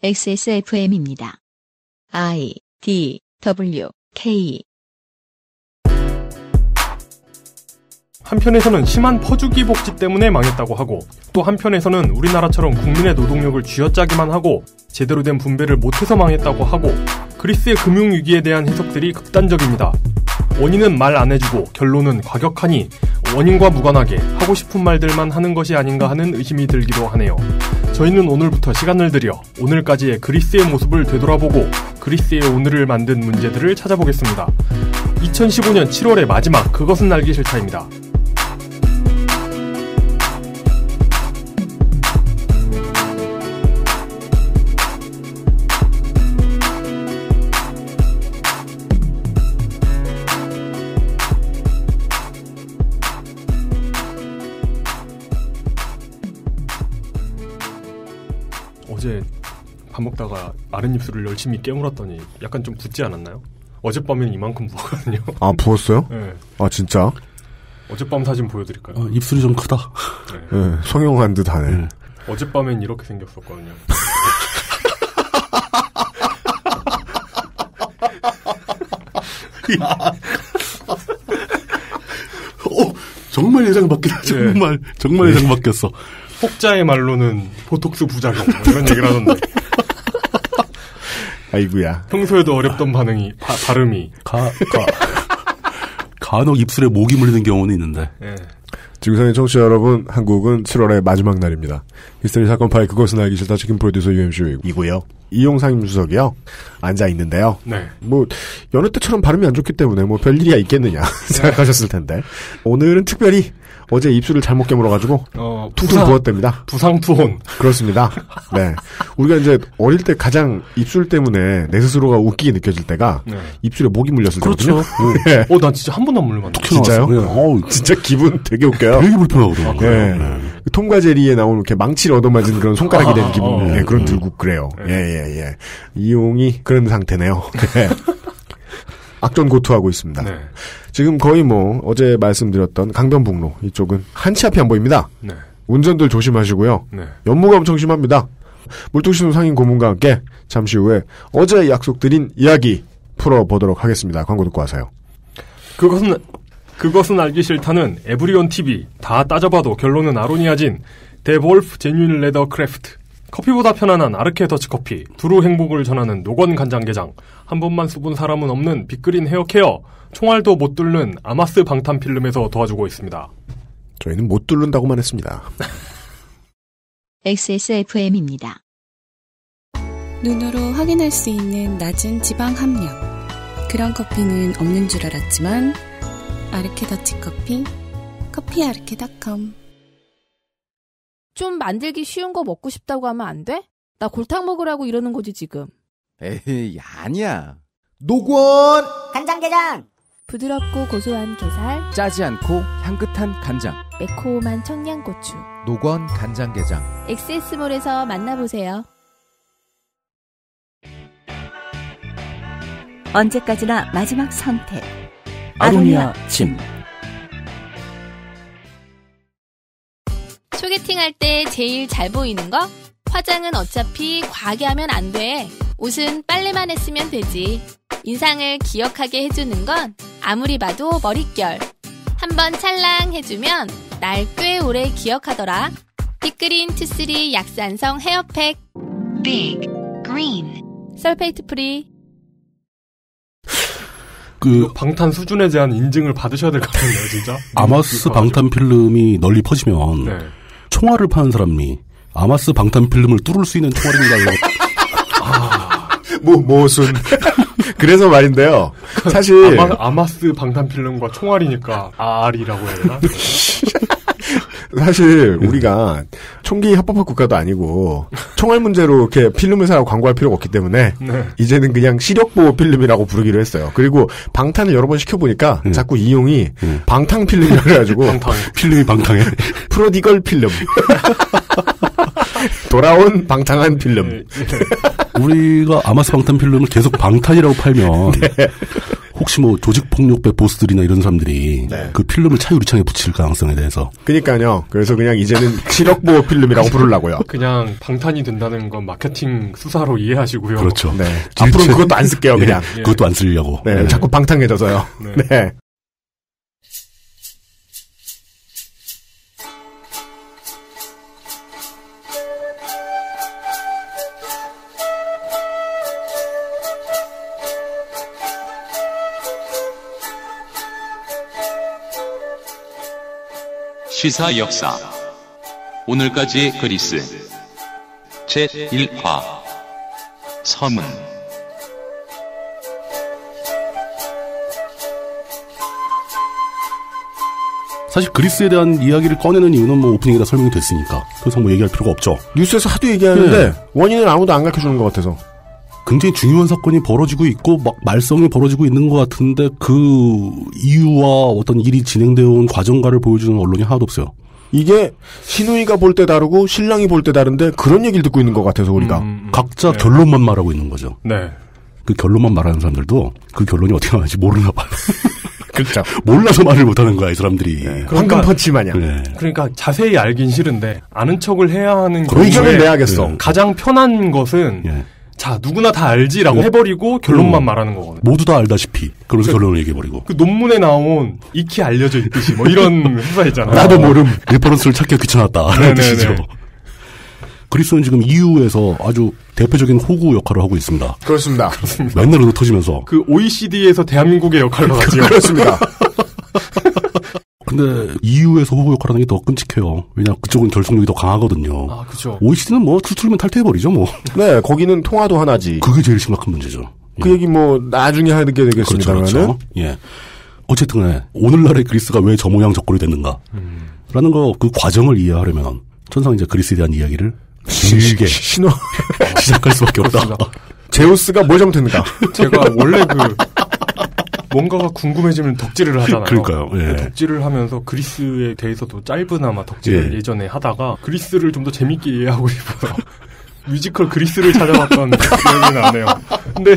XSFM입니다. I, D, W, K. 한편에서는 심한 퍼주기 복지 때문에 망했다고 하고, 또 한편에서는 우리나라처럼 국민의 노동력을 쥐어짜기만 하고 제대로 된 분배를 못해서 망했다고 하고, 그리스의 금융위기에 대한 해석들이 극단적입니다. 원인은 말 안 해주고 결론은 과격하니 원인과 무관하게 하고 싶은 말들만 하는 것이 아닌가 하는 의심이 들기도 하네요. 저희는 오늘부터 시간을 들여 오늘까지의 그리스의 모습을 되돌아보고 그리스의 오늘을 만든 문제들을 찾아보겠습니다. 2015년 7월의 마지막 그것은 알기 싫다입니다. 어제 밥 먹다가 마른 입술을 열심히 깨물었더니 약간 좀 붓지 않았나요? 어젯밤에는 이만큼 부었거든요. 아, 부었어요? 네. 아, 진짜? 어젯밤 사진 보여드릴까요? 입술이 좀 크다. 네. 네, 성형한 듯 하네. 어젯밤엔 이렇게 생겼었거든요. 야. 정말 예상 바뀌다. 정말 예상 바뀌었어. 혹자의 말로는 보톡스 부작용 이런 얘기를 하던데. 아이고야. 평소에도 어렵던 발음이 간혹 입술에 모기 물리는 경우는 있는데. 네. 지구상의 청취자 여러분, 한국은 7월의 마지막 날입니다. 히스테리 사건 파일 그것은 알기 싫다 치킨 프로듀서 UMC이고요. 이용 상임수석이요. 앉아 있는데요. 네. 뭐 여느 때처럼 발음이 안 좋기 때문에 뭐 별일이야 있겠느냐 생각하셨을 텐데 오늘은 특별히 어제 입술을 잘못 깨물어가지고 퉁퉁 부었답니다. 부상투혼. 그렇습니다. 네, 우리가 이제 어릴 때 가장 입술 때문에 내 스스로가 웃기게 느껴질 때가 네. 입술에 모기 물렸을 때거든요. 네. 난 진짜 한 번도 안 물려봤는데. 진짜요? 진짜 기분 되게 웃겨요. 되게 불편하거든요. 네. 톰과 제리에 나오는 이렇게 망치를 얻어맞은 그런 손가락이 된 기분. 네, 그런 들고 그래요. 예. 이용이 그런 상태네요. 네. 악전고투하고 있습니다. 네. 지금 거의 어제 말씀드렸던 강변북로 이쪽은 한치 앞이 안 보입니다. 네. 운전들 조심하시고요. 네. 연무가 엄청 심합니다. 물뚝심송 상임 고문과 함께 잠시 후에 어제 약속드린 이야기 풀어보도록 하겠습니다. 광고 듣고 와서요. 그것은 알기 싫다는 에브리온 TV 다 따져봐도 결론은 아로니아진 데볼프 제뉴인 레더 크래프트 커피보다 편안한 아르케 더치커피, 두루 행복을 전하는 노건 간장게장, 한 번만 써본 사람은 없는 빅그린 헤어케어, 총알도 못 뚫는 아마스 방탄필름에서 도와주고 있습니다. 저희는 못 뚫는다고만 했습니다. XSFM입니다. 눈으로 확인할 수 있는 낮은 지방 함량. 그런 커피는 없는 줄 알았지만 아르케 더치커피, 커피아르케.com. 좀 만들기 쉬운 거 먹고 싶다고 하면 안 돼? 나 골탕 먹으라고 이러는 거지 지금. 에이, 아니야. 노건 간장게장. 부드럽고 고소한 게살, 짜지 않고 향긋한 간장, 매콤한 청양고추. 노건 간장게장. 엑세스몰에서 만나보세요. 언제까지나 마지막 선택. 아로니아 진. 소개팅할 때 제일 잘 보이는 거? 화장은 어차피 과하게 하면 안 돼. 옷은 빨래만 했으면 되지. 인상을 기억하게 해주는 건 아무리 봐도 머릿결. 한번 찰랑 해주면 날 꽤 오래 기억하더라. 빅그린 투쓰리 약산성 헤어팩. 빅 그린 설페이트 프리. 방탄 수준에 대한 인증을 받으셔야 될 것 같은데요, 진짜. 아마스 방탄필름이 널리 퍼지면 네. 총알을 파는 사람이 아마스 방탄필름을 뚫을 수 있는 총알인가요? 모순. 그래서 말인데요. 사실 아마스 방탄필름과 총알이니까 R이라고 해야 되나? 사실 우리가 총기 합법화 국가도 아니고 총알 문제로 이렇게 필름을 사고 광고할 필요가 없기 때문에 네. 이제는 그냥 시력보호 필름이라고 부르기로 했어요. 그리고 방탄을 여러 번 시켜보니까 자꾸 이용이 방탕 필름이라고 해가지고 필름이 방탕해. 프로디걸 필름. 돌아온 방탕한 필름. 우리가 아마스 방탄 필름을 계속 방탄이라고 팔면 네. 혹시 뭐 조직폭력배 보스들이나 이런 사람들이 그 필름을 차 유리창에 붙일 가능성에 대해서. 그러니까요. 그래서 그냥 이제는 7억 보호 필름이라고 부르려고요. 그냥 방탄이 된다는 건 마케팅 수사로 이해하시고요. 그렇죠. 네. 앞으로는 그것도 안 쓸게요, 그냥. 그것도 안 쓰려고. 네. 자꾸 방탕해져서요. 네. 시사 역사 오늘까지 그리스 제1화 서문 사실 그리스에 대한 이야기를 꺼내는 이유는 뭐 오프닝에다 설명이 됐으니까 더 이상 뭐 얘기할 필요가 없죠. 뉴스에서 하도 얘기하는데 원인을 아무도 안 가르쳐주는 것 같아서. 굉장히 중요한 사건이 벌어지고 있고 막 말썽이 벌어지고 있는 것 같은데 그 이유와 어떤 일이 진행되어 온 과정가를 보여주는 언론이 하나도 없어요. 이게 시누이가 볼 때 다르고 신랑이 볼 때 다른데 그런 얘기를 듣고 있는 것 같아서 우리가. 각자 결론만 말하고 있는 거죠. 네. 그 결론만 말하는 사람들도 그 결론이 어떻게 나왔는지 모르나 봐요. 그렇죠. 몰라서 말을 못하는 거야 이 사람들이. 네. 황금 펀치 마냥. 네. 그러니까 자세히 알긴 싫은데 아는 척을 해야 하는 의견을 내야겠어. 가장 편한 것은 자 누구나 다 알지라고 해버리고 결론만 말하는 거거든요. 모두 다 알다시피 그러면서 결론을 얘기해버리고. 그 논문에 나온 익히 알려져 있듯이 뭐 이런 회사 있잖아요. 나도 모름 레퍼런스를 찾기가 귀찮았다 라는 뜻이죠. 그리스는 지금 EU에서 아주 대표적인 호구 역할을 하고 있습니다. 그렇습니다. 맨날 얻어 터지면서. 그 OECD에서 대한민국의 역할을 하죠. 그렇습니다. 근데 EU에서 호구 역할을 하는 게 더 끔찍해요. 왜냐 그쪽은 결속력이 더 강하거든요. 아, 그렇죠. OECD는 뭐 툴툴면 탈퇴해버리죠 뭐. 네, 거기는 통화도 하나지. 그게 제일 심각한 문제죠. 그 얘기 뭐 나중에 하게 되겠습니다만은. 그렇죠. 예. 어쨌든 오늘날의 그리스가 왜 저 모양 저 꼴이 됐는가 라는 거 그 과정을 이해하려면 천상 이제 그리스에 대한 이야기를 길게 시작할 수밖에 없다. 제우스가 뭘 잘못했는가? 제가 원래 뭔가가 궁금해지면 덕질을 하잖아요. 그러니까요. 예. 덕질을 하면서 그리스에 대해서도 짧으나마 덕질을 예전에 하다가 그리스를 좀 더 재밌게 이해하고 싶어서 뮤지컬 그리스를 찾아봤던 기억이 나네요. 근데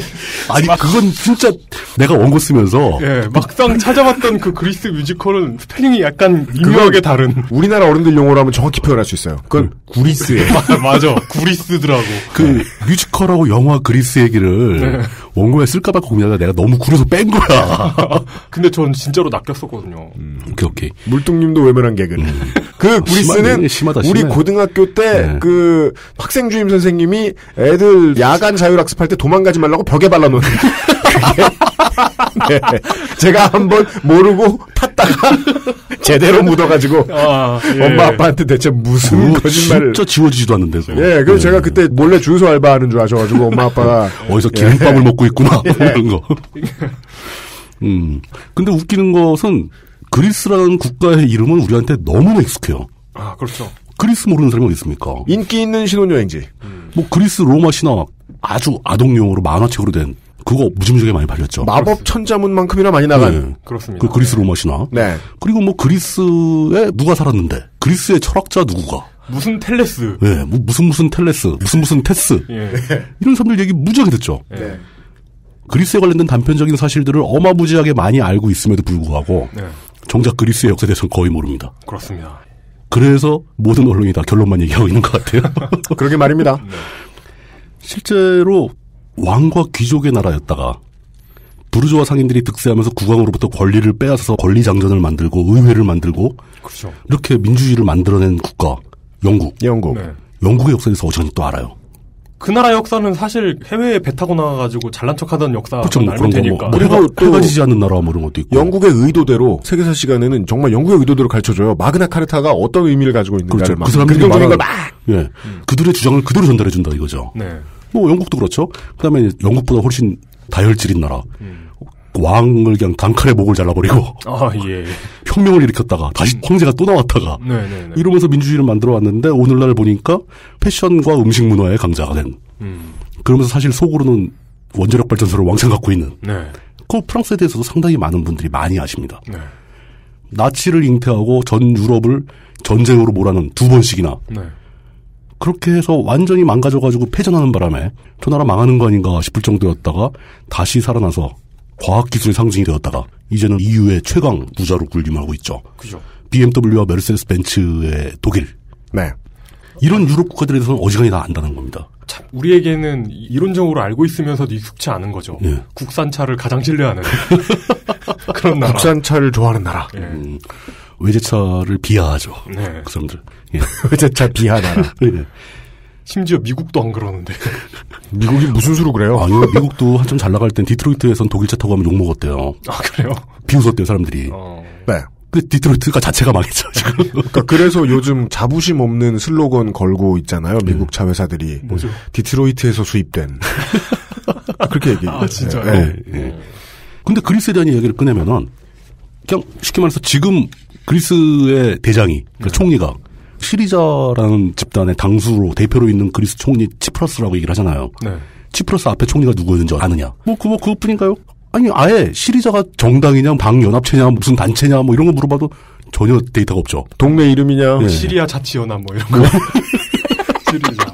아니 그건 진짜 내가 원고 쓰면서 막상 찾아봤던 그 그리스 뮤지컬은 스펠링이 약간 미묘하게 다른. 우리나라 어른들 용어로 하면 정확히 표현할 수 있어요. 그건 구리스예요. 맞아. 구리스더라고. 그 뮤지컬하고 영화 그리스 얘기를 원고에 쓸까봐 고민하다가 내가 너무 구려서 뺀 거야. 근데 전 진짜로 낚였었거든요. 오케이. 물뚱님도 외면한 개그. 그 구리스는 심하다, 우리 고등학교 때 그 학생 주임 선생님이 애들 야간 자율학습할 때 도망가지 말라고 벽에 발라놓은. 네. 제가 한번 모르고 탔다가 제대로 묻어가지고 엄마 아빠한테 대체 무슨 거짓말을. 진짜 지워지지도 않는데. 예, 그래서 제가 그때 몰래 주유소 알바하는 줄 아셔가지고 엄마 아빠가 어디서 기름밥을 먹고 있구나 이런 거. 근데 웃기는 것은 그리스라는 국가의 이름은 우리한테 너무나 익숙해요. 아, 그렇죠. 그리스 모르는 사람이 어디 있습니까? 인기 있는 신혼여행지. 뭐 그리스 로마 신화 아주 아동용으로 만화책으로 된 그거 무지무지하게 많이 팔렸죠. 마법 천자문만큼이나 많이 나간. 네. 그렇습니다. 그 그리스 로마 신화. 네. 그리고 뭐 그리스에 누가 살았는데 그리스의 철학자 누구가. 무슨 텔레스. 네. 뭐 무슨 텔레스. 무슨 테스. 이런 사람들 얘기 무지하게 듣죠. 네. 그리스에 관련된 단편적인 사실들을 어마무지하게 많이 알고 있음에도 불구하고 정작 그리스의 역사에 대해서는 거의 모릅니다. 그렇습니다. 그래서 모든 언론이 다 결론만 얘기하고 있는 것 같아요. 그러게 말입니다. 실제로 왕과 귀족의 나라였다가 부르주아 상인들이 득세하면서 국왕으로부터 권리를 빼앗아서 권리장전을 만들고 의회를 만들고 그렇죠. 이렇게 민주주의를 만들어낸 국가 영국. 영국의 역사에 대해서 어지간히 또 알아요. 그 나라 역사는 사실 해외에 배 타고 나가가지고 잘난 척하던 역사가 그렇죠, 알면 되니까. 그리고 또 해가지지 않는 나라 뭐 이런 것도 있고. 영국의 의도대로 세계사 시간에는 정말 영국의 의도대로 가르쳐줘요. 마그나 카르타가 어떤 의미를 가지고 있는가를. 그렇죠. 그 사람들이 말하는 걸 막. 예. 그들의 주장을 그대로 전달해준다 이거죠. 네. 뭐 영국도 그렇죠. 그다음에 영국보다 훨씬 다혈질인 나라. 왕을 그냥 단칼에 목을 잘라버리고 혁명을 일으켰다가 다시 황제가 또 나왔다가 이러면서 민주주의를 만들어 왔는데 오늘날 보니까 패션과 음식 문화의 강자가 된 그러면서 사실 속으로는 원자력 발전소를 왕창 갖고 있는 그 프랑스에 대해서도 상당히 많은 분들이 많이 아십니다. 나치를 잉태하고 전 유럽을 전쟁으로 몰아넣은 2번씩이나 그렇게 해서 완전히 망가져가지고 패전하는 바람에 저 나라 망하는 거 아닌가 싶을 정도였다가 다시 살아나서 과학기술의 상징이 되었다가 이제는 EU의 최강 부자로 군림하고 있죠. 그죠. BMW와 메르세데스 벤츠의 독일. 네. 이런 유럽 국가들에 대해서는 어지간히 다 안다는 겁니다. 참 우리에게는 이론적으로 알고 있으면서도 익숙치 않은 거죠. 예. 국산차를 가장 신뢰하는 그런 나라. 국산차를 좋아하는 나라. 예. 외제차를 비하하죠. 네. 그 사람들. 예. 외제차 비하 나라. 예. 심지어 미국도 안 그러는데. 미국이 무슨 수로 그래요? 아니요, 미국도 한참 잘 나갈 땐 디트로이트에선 독일차 타고 가면 욕먹었대요. 아, 그래요? 비웃었대요, 사람들이. 네. 그 디트로이트가 자체가 망했죠, 지금. 그러니까 그래서 요즘 자부심 없는 슬로건 걸고 있잖아요. 미국 차 회사들이. 뭐죠? 디트로이트에서 수입된. 그렇게 얘기해요. 아, 진짜요? 네. 네. 근데 그리스에 대한 이야기를 꺼내면은 그냥 쉽게 말해서 지금 그리스의 대장이, 그러니까 총리가 시리자라는 집단의 당수로 대표로 있는 그리스 총리 치프러스라고 얘기를 하잖아요. 네. 치프러스 앞에 총리가 누구였는지 아느냐? 그것뿐인가요? 아니, 아예 시리자가 정당이냐, 방연합체냐, 무슨 단체냐, 뭐 이런 거 물어봐도 전혀 데이터가 없죠. 동네 이름이냐? 네. 시리아 자치연합 뭐 이런 거. 시리자.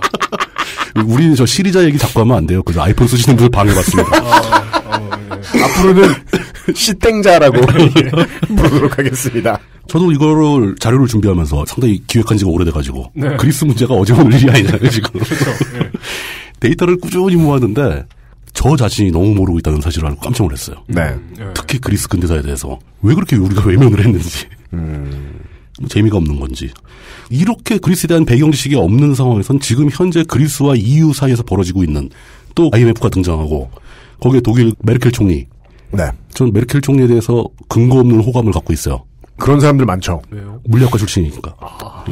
우리는 저 시리자 얘기 자꾸 하면 안 돼요. 그래서 아이폰 쓰시는 분들 방해받습니다. 네. 앞으로는 시땡자라고 부르도록 하겠습니다. 저도 이거를 자료를 준비하면서 상당히 기획한 지가 오래돼가지고 네. 그리스 문제가 어제 오늘 일이 아니잖아요, 지금. 그렇죠. 네. 데이터를 꾸준히 모았는데 저 자신이 너무 모르고 있다는 사실을 알고 깜짝 놀랐어요. 네. 특히 그리스 근대사에 대해서 왜 그렇게 우리가 외면을 했는지 재미가 없는 건지. 이렇게 그리스에 대한 배경 지식이 없는 상황에선 지금 현재 그리스와 EU 사이에서 벌어지고 있는 또 IMF가 등장하고 거기에 독일 메르켈 총리. 네. 전 메르켈 총리에 대해서 근거 없는 호감을 갖고 있어요. 그런 사람들 많죠. 왜요? 물리학과 출신이니까.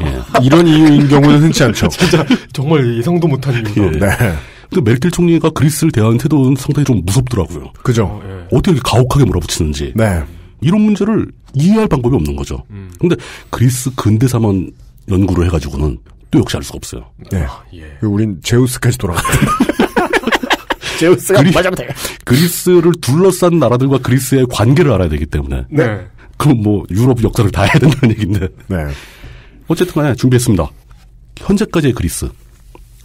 예. 이런 이유인 경우는 흔치 않죠. 진짜 정말 예상도 못한 이유다. 예. 네. 근데 메르켈 총리가 그리스를 대하는 태도는 상당히 좀 무섭더라고요. 그죠. 어떻게 이렇게 가혹하게 몰아붙이는지. 네. 이런 문제를 이해할 방법이 없는 거죠. 근데 그리스 근대사만 연구를 해가지고는 또 역시 알 수가 없어요. 네. 예. 우린 제우스까지 돌아갔다. 제우스가 맞으면 돼. 그리스를 둘러싼 나라들과 그리스의 관계를 알아야 되기 때문에. 네. 그럼 뭐 유럽 역사를 다 해야 된다는 얘기인데. 네. 어쨌든 간에 준비했습니다. 현재까지의 그리스.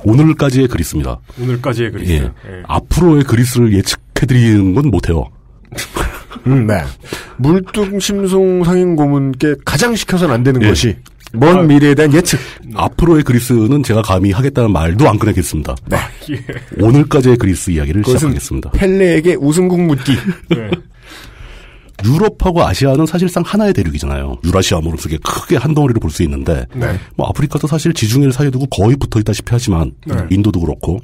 오늘까지의 그리스입니다. 오늘까지의 그리스. 예. 앞으로의 그리스를 예측해드리는 건 못해요. 네. 물뚱심송 상인 고문께 가장 시켜서는 안 되는 것이 먼 미래에 대한 예측. 앞으로의 그리스는 제가 감히 하겠다는 말도 안 꺼내겠습니다. 네. 오늘까지의 그리스 이야기를 시작하겠습니다. 펠레에게 우승국 묻기. 네. 유럽하고 아시아는 사실상 하나의 대륙이잖아요. 유라시아 모르스게 크게 한 덩어리를 볼 수 있는데, 네. 뭐 아프리카도 사실 지중해를 사이에 두고 거의 붙어 있다시피 하지만, 인도도 그렇고,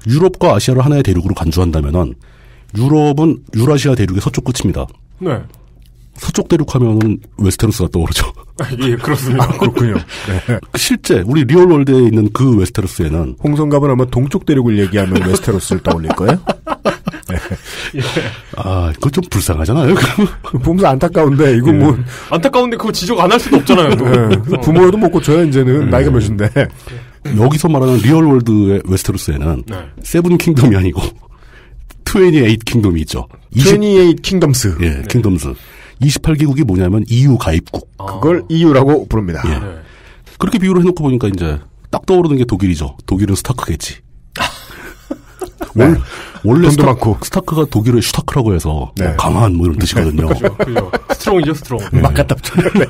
유럽과 아시아를 하나의 대륙으로 간주한다면은, 유럽은 유라시아 대륙의 서쪽 끝입니다. 네. 서쪽 대륙 하면은 웨스테로스가 떠오르죠. 예, 그렇습니다. 그렇군요. 네. 실제 우리 리얼월드에 있는 그 웨스테로스에는 홍성갑은 아마 동쪽 대륙을 얘기하면 웨스테로스를 떠올릴 거예요. 네. 예. 아, 그거 좀 불쌍하잖아요. 보면서 안타까운데 이거 뭐 안타까운데 그거 지적 안 할 수도 없잖아요. 네. 부모여도 못 고쳐요. 이제는 나이가 몇인데. 여기서 말하는 리얼월드의 웨스테로스에는 세븐 킹덤이 아니고 28 킹덤이 있죠. 28 킹덤스. 예, 킹덤스. 28개국이 뭐냐면 EU 가입국. 그걸 EU라고 부릅니다. 예. 그렇게 비유를 해놓고 보니까 이제 딱 떠오르는 게 독일이죠. 독일은 스타크겠지. 네. 원래 돈도 많고. 스타크가 독일의 슈타크라고 해서 네. 뭐 강한 뭐 이런 뜻이거든요. 그죠. 스트롱이죠, 스트롱. 막 갖다 붙여요. 네.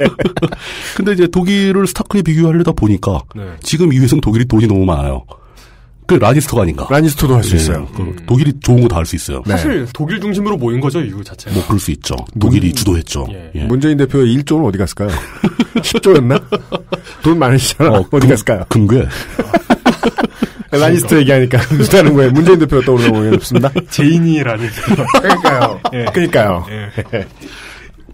근데 이제 독일을 스타크에 비교하려다 보니까 지금 EU에서는 독일이 돈이 너무 많아요. 그 라니스터가 아닌가. 라니스터도 할 수 있어요. 독일이 좋은 거 다 할 수 있어요. 사실 독일 중심으로 모인 거죠, EU 자체가. 뭐 그럴 수 있죠. 독일이 주도했죠. 예. 문재인 대표의 1조는 어디 갔을까요? 10조였나? 돈 많으시잖아. 어디 갔을까요? 금괴. 라니스터 얘기하니까 수다는 거예요. 문재인 대표가 떠오르는 거 없습니다. 제인이 라니스터. 그러니까요. 예. 그러니까요. 예.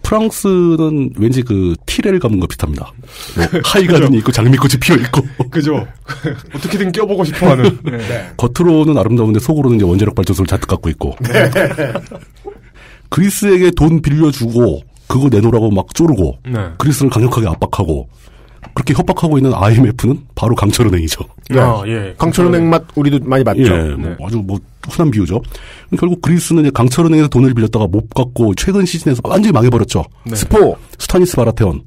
프랑스는 왠지 그 티레를 감은 것 비슷합니다. 뭐 하이가든이 있고 장미꽃이 피어 있고. 그죠. 어떻게든 껴보고 싶어하는. 네. 겉으로는 아름다운데 속으로는 이제 원자력 발전소를 잔뜩 갖고 있고. 네. 그리스에게 돈 빌려주고 그거 내놓으라고 막 쪼르고. 네. 그리스를 강력하게 압박하고. 그렇게 협박하고 있는 IMF는 바로 강철은행이죠. 네. 예. 강철은행 맛 우리도 많이 봤죠. 예, 뭐 아주 뭐 흔한 비유죠. 결국 그리스는 이제 강철은행에서 돈을 빌렸다가 못 갚고 최근 시즌에서 완전히 망해버렸죠. 네. 스타니스 바라테온.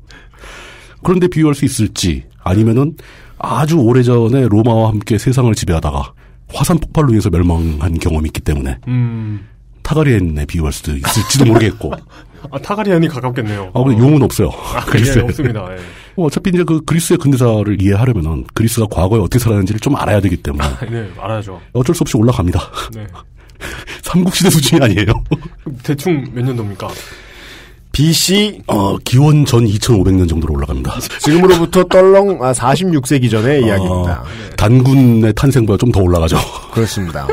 그런데 비유할 수 있을지 아니면은 아주 오래전에 로마와 함께 세상을 지배하다가 화산 폭발로 인해서 멸망한 경험이 있기 때문에 타가리엔에 비유할 수도 있을지도 모르겠고. 타가리엔이 가깝겠네요. 근데 용은 없어요. 그리스에 없습니다. 예. 어차피 이제 그 그리스의 근대사를 이해하려면은 그리스가 과거에 어떻게 살았는지를 좀 알아야 되기 때문에. 네, 알아야죠. 어쩔 수 없이 올라갑니다. 네. 삼국시대 수준이 아니에요. 대충 몇 년도입니까? BC 기원 전 2500년 정도로 올라갑니다. 지금으로부터 떨렁 46세기 전의 이야기입니다. 단군의 탄생보다 좀 더 올라가죠. 그렇습니다.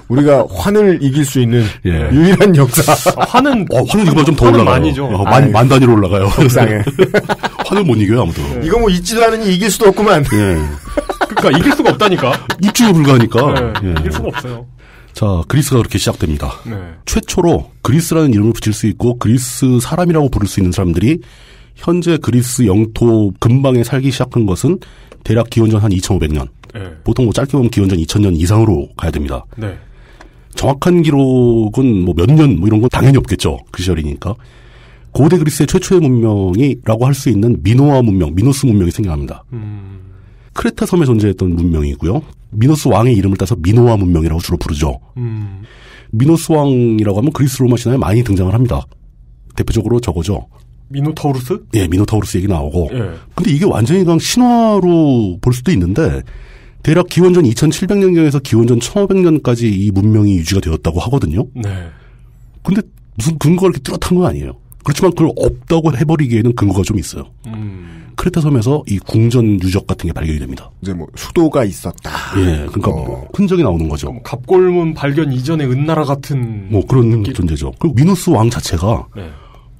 우리가 환을 이길 수 있는 예. 유일한 역사. 환은 이거보다 좀 더 올라가요. 만이죠. 만 단위로 올라가요. 속상해. 환을 못 이겨요 아무도. 네. 이거 뭐 있지도 않으니 이길 수도 없구만. 예. 그러니까 이길 수가 없다니까. 입주에 불과하니까. 네, 예. 이길 수가 없어요. 자, 그리스가 그렇게 시작됩니다. 네. 최초로 그리스라는 이름을 붙일 수 있고 그리스 사람이라고 부를 수 있는 사람들이 현재 그리스 영토 근방에 살기 시작한 것은 대략 기원전 한 2500년. 네. 보통 뭐 짧게 보면 기원전 2000년 이상으로 가야 됩니다. 네. 정확한 기록은 뭐 몇 년 뭐 이런 건 당연히 없겠죠. 그 시절이니까. 고대 그리스의 최초의 문명이라고 할 수 있는 미노아 문명, 미노스 문명이 생겨납니다. 크레타 섬에 존재했던 문명이고요. 미노스 왕의 이름을 따서 미노아 문명이라고 주로 부르죠. 미노스 왕이라고 하면 그리스 로마 신화에 많이 등장을 합니다. 대표적으로 저거죠. 미노타우루스? 예, 미노타우루스 얘기 나오고. 예. 근데 이게 완전히 그냥 신화로 볼 수도 있는데 대략 기원전 2700년경에서 기원전 1500년까지 이 문명이 유지가 되었다고 하거든요. 네. 근데 무슨 근거가 이렇게 뚜렷한 건 아니에요. 그렇지만 그걸 없다고 해버리기에는 근거가 좀 있어요. 크레타 섬에서 이 궁전 유적 같은 게 발견이 됩니다. 이제 뭐 수도가 있었다. 예, 그러니까 흔적이 나오는 거죠. 갑골문 발견 이전의 은나라 같은 뭐 그런 존재죠. 그리고 미노스 왕 자체가 네.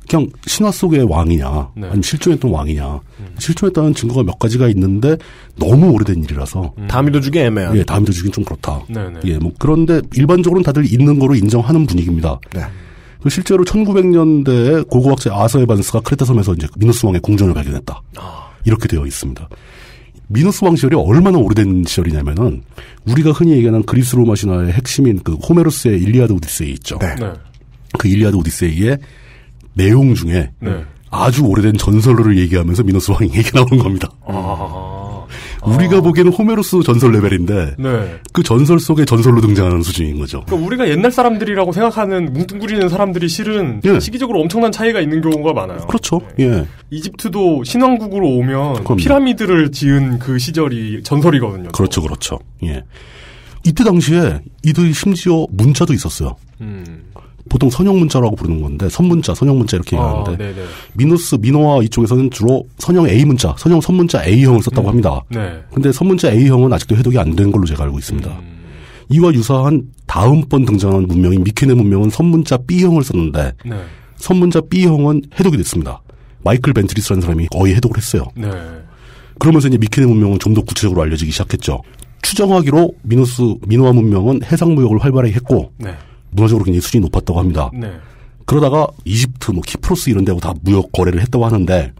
그냥 신화 속의 왕이냐, 네. 아니면 실존했던 왕이냐. 실존했다는 증거가 몇 가지가 있는데 너무 오래된 일이라서 다 믿어주기 애매한. 예, 다 믿어주긴 좀 그렇다. 네네. 예, 뭐 그런데 일반적으로는 다들 있는 거로 인정하는 분위기입니다. 네. 실제로 1900년대에 고고학자 아서 에반스가 크레타 섬에서 이제 미노스 왕의 궁전을 발견했다. 이렇게 되어 있습니다. 미노스 왕 시절이 얼마나 오래된 시절이냐면은 우리가 흔히 얘기하는 그리스 로마 신화의 핵심인 그 호메로스의 일리아드 오디세이 있죠. 네. 네. 그 일리아드 오디세이의 내용 중에 아주 오래된 전설을 얘기하면서 미노스 왕이 얘기 나오는 겁니다. 우리가 보기에는 호메로스 전설 레벨인데 네. 그 전설 속의 전설로 등장하는 수준인 거죠. 그러니까 우리가 옛날 사람들이라고 생각하는 뭉뚱그리는 사람들이 실은 시기적으로 엄청난 차이가 있는 경우가 많아요. 그렇죠. 예. 이집트도 신왕국으로 오면 그럼요. 피라미드를 지은 그 시절이 전설이거든요. 그렇죠, 그렇죠. 예. 이때 당시에 이들이 심지어 문자도 있었어요. 보통 선형 문자라고 부르는 건데 선문자, 선형 문자 이렇게 얘기하는데 미노아 이쪽에서는 주로 선형 A 문자, 선형 선문자 A형을 썼다고 합니다. 네. 근데 선문자 A형은 아직도 해독이 안 된 걸로 제가 알고 있습니다. 이와 유사한 다음번 등장한 문명인 미케네 문명은 선문자 B형을 썼는데 선문자 B형은 해독이 됐습니다. 마이클 벤트리스라는 사람이 거의 해독을 했어요. 네. 그러면서 이제 미케네 문명은 좀 더 구체적으로 알려지기 시작했죠. 추정하기로 미노아 문명은 해상 무역을 활발하게 했고 문화적으로 굉장히 수준이 높았다고 합니다. 네. 그러다가 이집트, 뭐 키프로스 이런 데하고 다 무역 거래를 했다고 하는데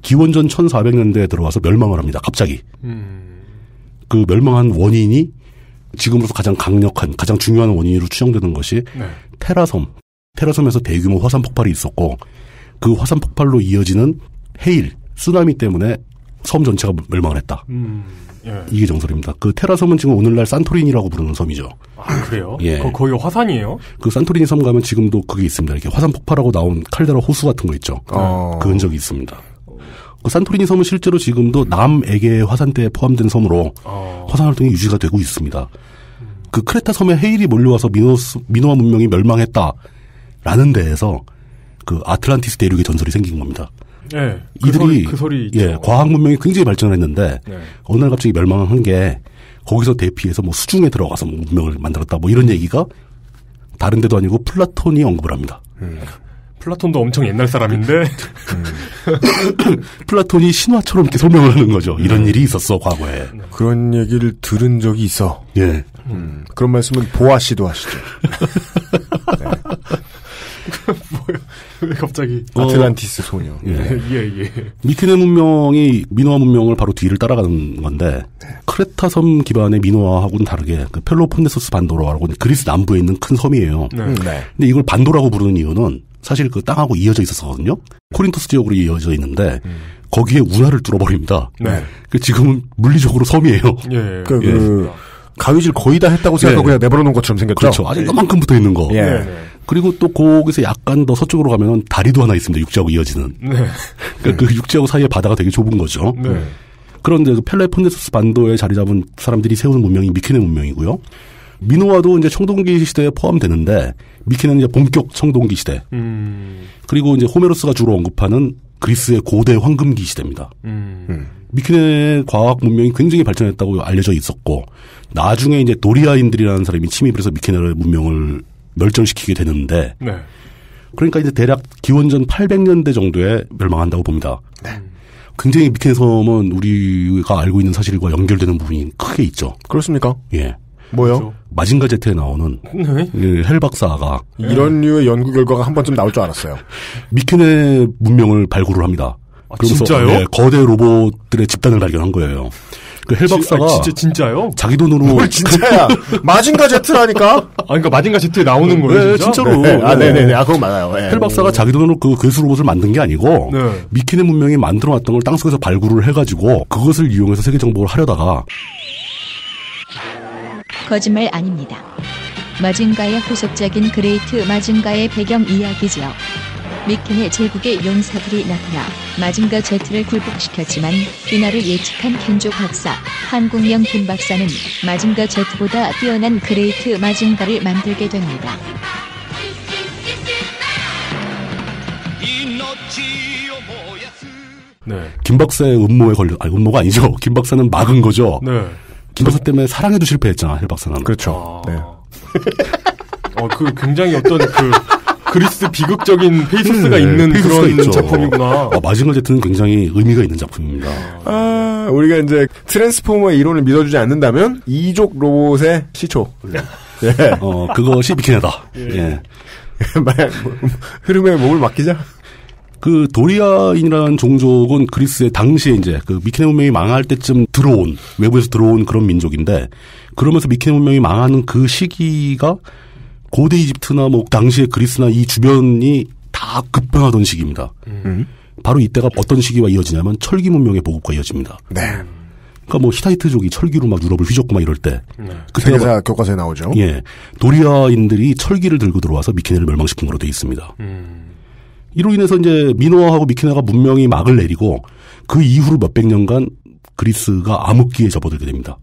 기원전 1400년대에 들어와서 멸망을 합니다. 갑자기. 그 멸망한 원인이 지금으로서 가장 강력한, 가장 중요한 원인으로 추정되는 것이 테라섬에서 대규모 화산 폭발이 있었고 그 화산 폭발로 이어지는 해일, 쓰나미 때문에 섬 전체가 멸망을 했다. 이게 정설입니다. 그 테라섬은 지금 오늘날 산토리니라고 부르는 섬이죠. 아, 그래요? 예. 거의 화산이에요? 그 산토리니 섬 가면 지금도 그게 있습니다. 이렇게 화산 폭발하고 나온 칼데라 호수 같은 거 있죠. 그 흔적이 있습니다. 그 산토리니 섬은 실제로 지금도 남에게 화산대에 포함된 섬으로 화산 활동이 유지가 되고 있습니다. 그 크레타 섬에 해일이 몰려와서 미노아 문명이 멸망했다라는 데에서 그 아틀란티스 대륙의 전설이 생긴 겁니다. 네, 이들이 그 소리 있죠. 예, 과학 문명이 굉장히 발전했는데 어느 날 갑자기 멸망한 게 거기서 대피해서 뭐 수중에 들어가서 뭐 문명을 만들었다 뭐 이런 얘기가 다른 데도 아니고 플라톤이 언급을 합니다. 플라톤도 엄청 옛날 사람인데 플라톤이 신화처럼 이렇게 설명을 하는 거죠. 이런 일이 있었어 과거에. 그런 얘기를 들은 적이 있어. 예. 그런 말씀은 보아 씨도 하시죠. 뭐야? 왜 갑자기 아틀란티스 소녀. 예. 미케네 문명이 미노아 문명을 바로 뒤를 따라가는 건데 크레타 섬 기반의 미노아하고는 다르게 그 펠로폰네소스 반도라고 그리스 남부에 있는 큰 섬이에요. 근데 이걸 반도라고 부르는 이유는 사실 그 땅하고 이어져 있었거든요. 코린토스 지역으로 이어져 있는데 거기에 운하를 뚫어버립니다. 지금은 물리적으로 섬이에요. 그 가위질 거의 다 했다고 생각하고 그냥 내버려 놓은 것처럼 생겼죠. 그렇죠. 아직 이만큼 붙어 있는 거. 예. 그리고 또 거기서 약간 더 서쪽으로 가면 다리도 하나 있습니다. 육지하고 이어지는. 그러니까 그 육지하고 사이의 바다가 되게 좁은 거죠. 그런데 그 펠레폰네소스 반도에 자리 잡은 사람들이 세우는 문명이 미케네 문명이고요. 미노아도 이제 청동기 시대에 포함되는데 미케네는 이제 본격 청동기 시대. 그리고 이제 호메로스가 주로 언급하는 그리스의 고대 황금기 시대입니다. 미케네 과학 문명이 굉장히 발전했다고 알려져 있었고 나중에 이제 도리아인들이라는 사람이 침입을 해서 미케네 문명을 멸절시키게 되는데 그러니까 이제 대략 기원전 800년대 정도에 멸망한다고 봅니다. 굉장히 미케네 섬은 우리가 알고 있는 사실과 연결되는 부분이 크게 있죠. 그렇습니까? 예. 뭐요? 그렇죠. 마징가 제트에 나오는 헬 박사가 이런 류의 연구 결과가 한 번쯤 나올 줄 알았어요. 미케네 문명을 발굴을 합니다. 그러면서 진짜요? 네, 거대 로봇들의 집단을 발견한 거예요. 그 헬 박사가 진짜요? 자기 돈으로 뭘 진짜야? 마징가 제트라니까. 그러니까 마징가 제트에 나오는 거예요, 네, 진짜로. 네. 아, 네네네. 아, 그건 맞아요. 네. 헬 박사가 자기 돈으로 그 괴수 로봇을 만든 게 아니고 미케네 문명이 만들어놨던 걸 땅속에서 발굴을 해가지고 그것을 이용해서 세계 정복을 하려다가 거짓말 아닙니다. 마징가의 후속작인 그레이트 마징가의 배경 이야기지요. 미케네 제국의 용사들이 나타나 마징가 제트를 굴복시켰지만 이날을 예측한 켄조 박사, 한국명 김 박사는 마징가 제트보다 뛰어난 그레이트 마징가를 만들게 됩니다. 김 박사의 음모에 음모가 아니죠. 김 박사는 막은 거죠. 김 박사 때문에 사랑에도 실패했잖아, 헬 박사는. 그렇죠. 네. 그 굉장히 어떤 그리스 비극적인 페이소스가 있는 그런 있죠. 작품이구나. 마징가 제트는 굉장히 의미가 있는 작품입니다. 우리가 이제 트랜스포머의 이론을 믿어주지 않는다면 이족 로봇의 시초. 예. 그것이 미케네다. 예. 흐름에 몸을 맡기자. 그 도리아인이라는 종족은 그리스의 당시에 이제 그 미케네 문명이 망할 때쯤 외부에서 들어온 그런 민족인데 그러면서 미케네 문명이 망하는 그 시기가 고대 이집트나 뭐 당시의 그리스나 이 주변이 다 급변하던 시기입니다. 바로 이때가 어떤 시기와 이어지냐면 철기 문명의 보급과 이어집니다. 네. 그러니까 뭐 히타이트족이 철기로 막 유럽을 휘젓고 막 이럴 때. 세계사 교과서에 나오죠. 예. 도리아인들이 철기를 들고 들어와서 미케네를 멸망시킨 거로 되어 있습니다. 이로 인해서 이제 미노아하고 미케네가 문명이 막을 내리고 그 이후로 몇백 년간 그리스가 암흑기에 접어들게 됩니다.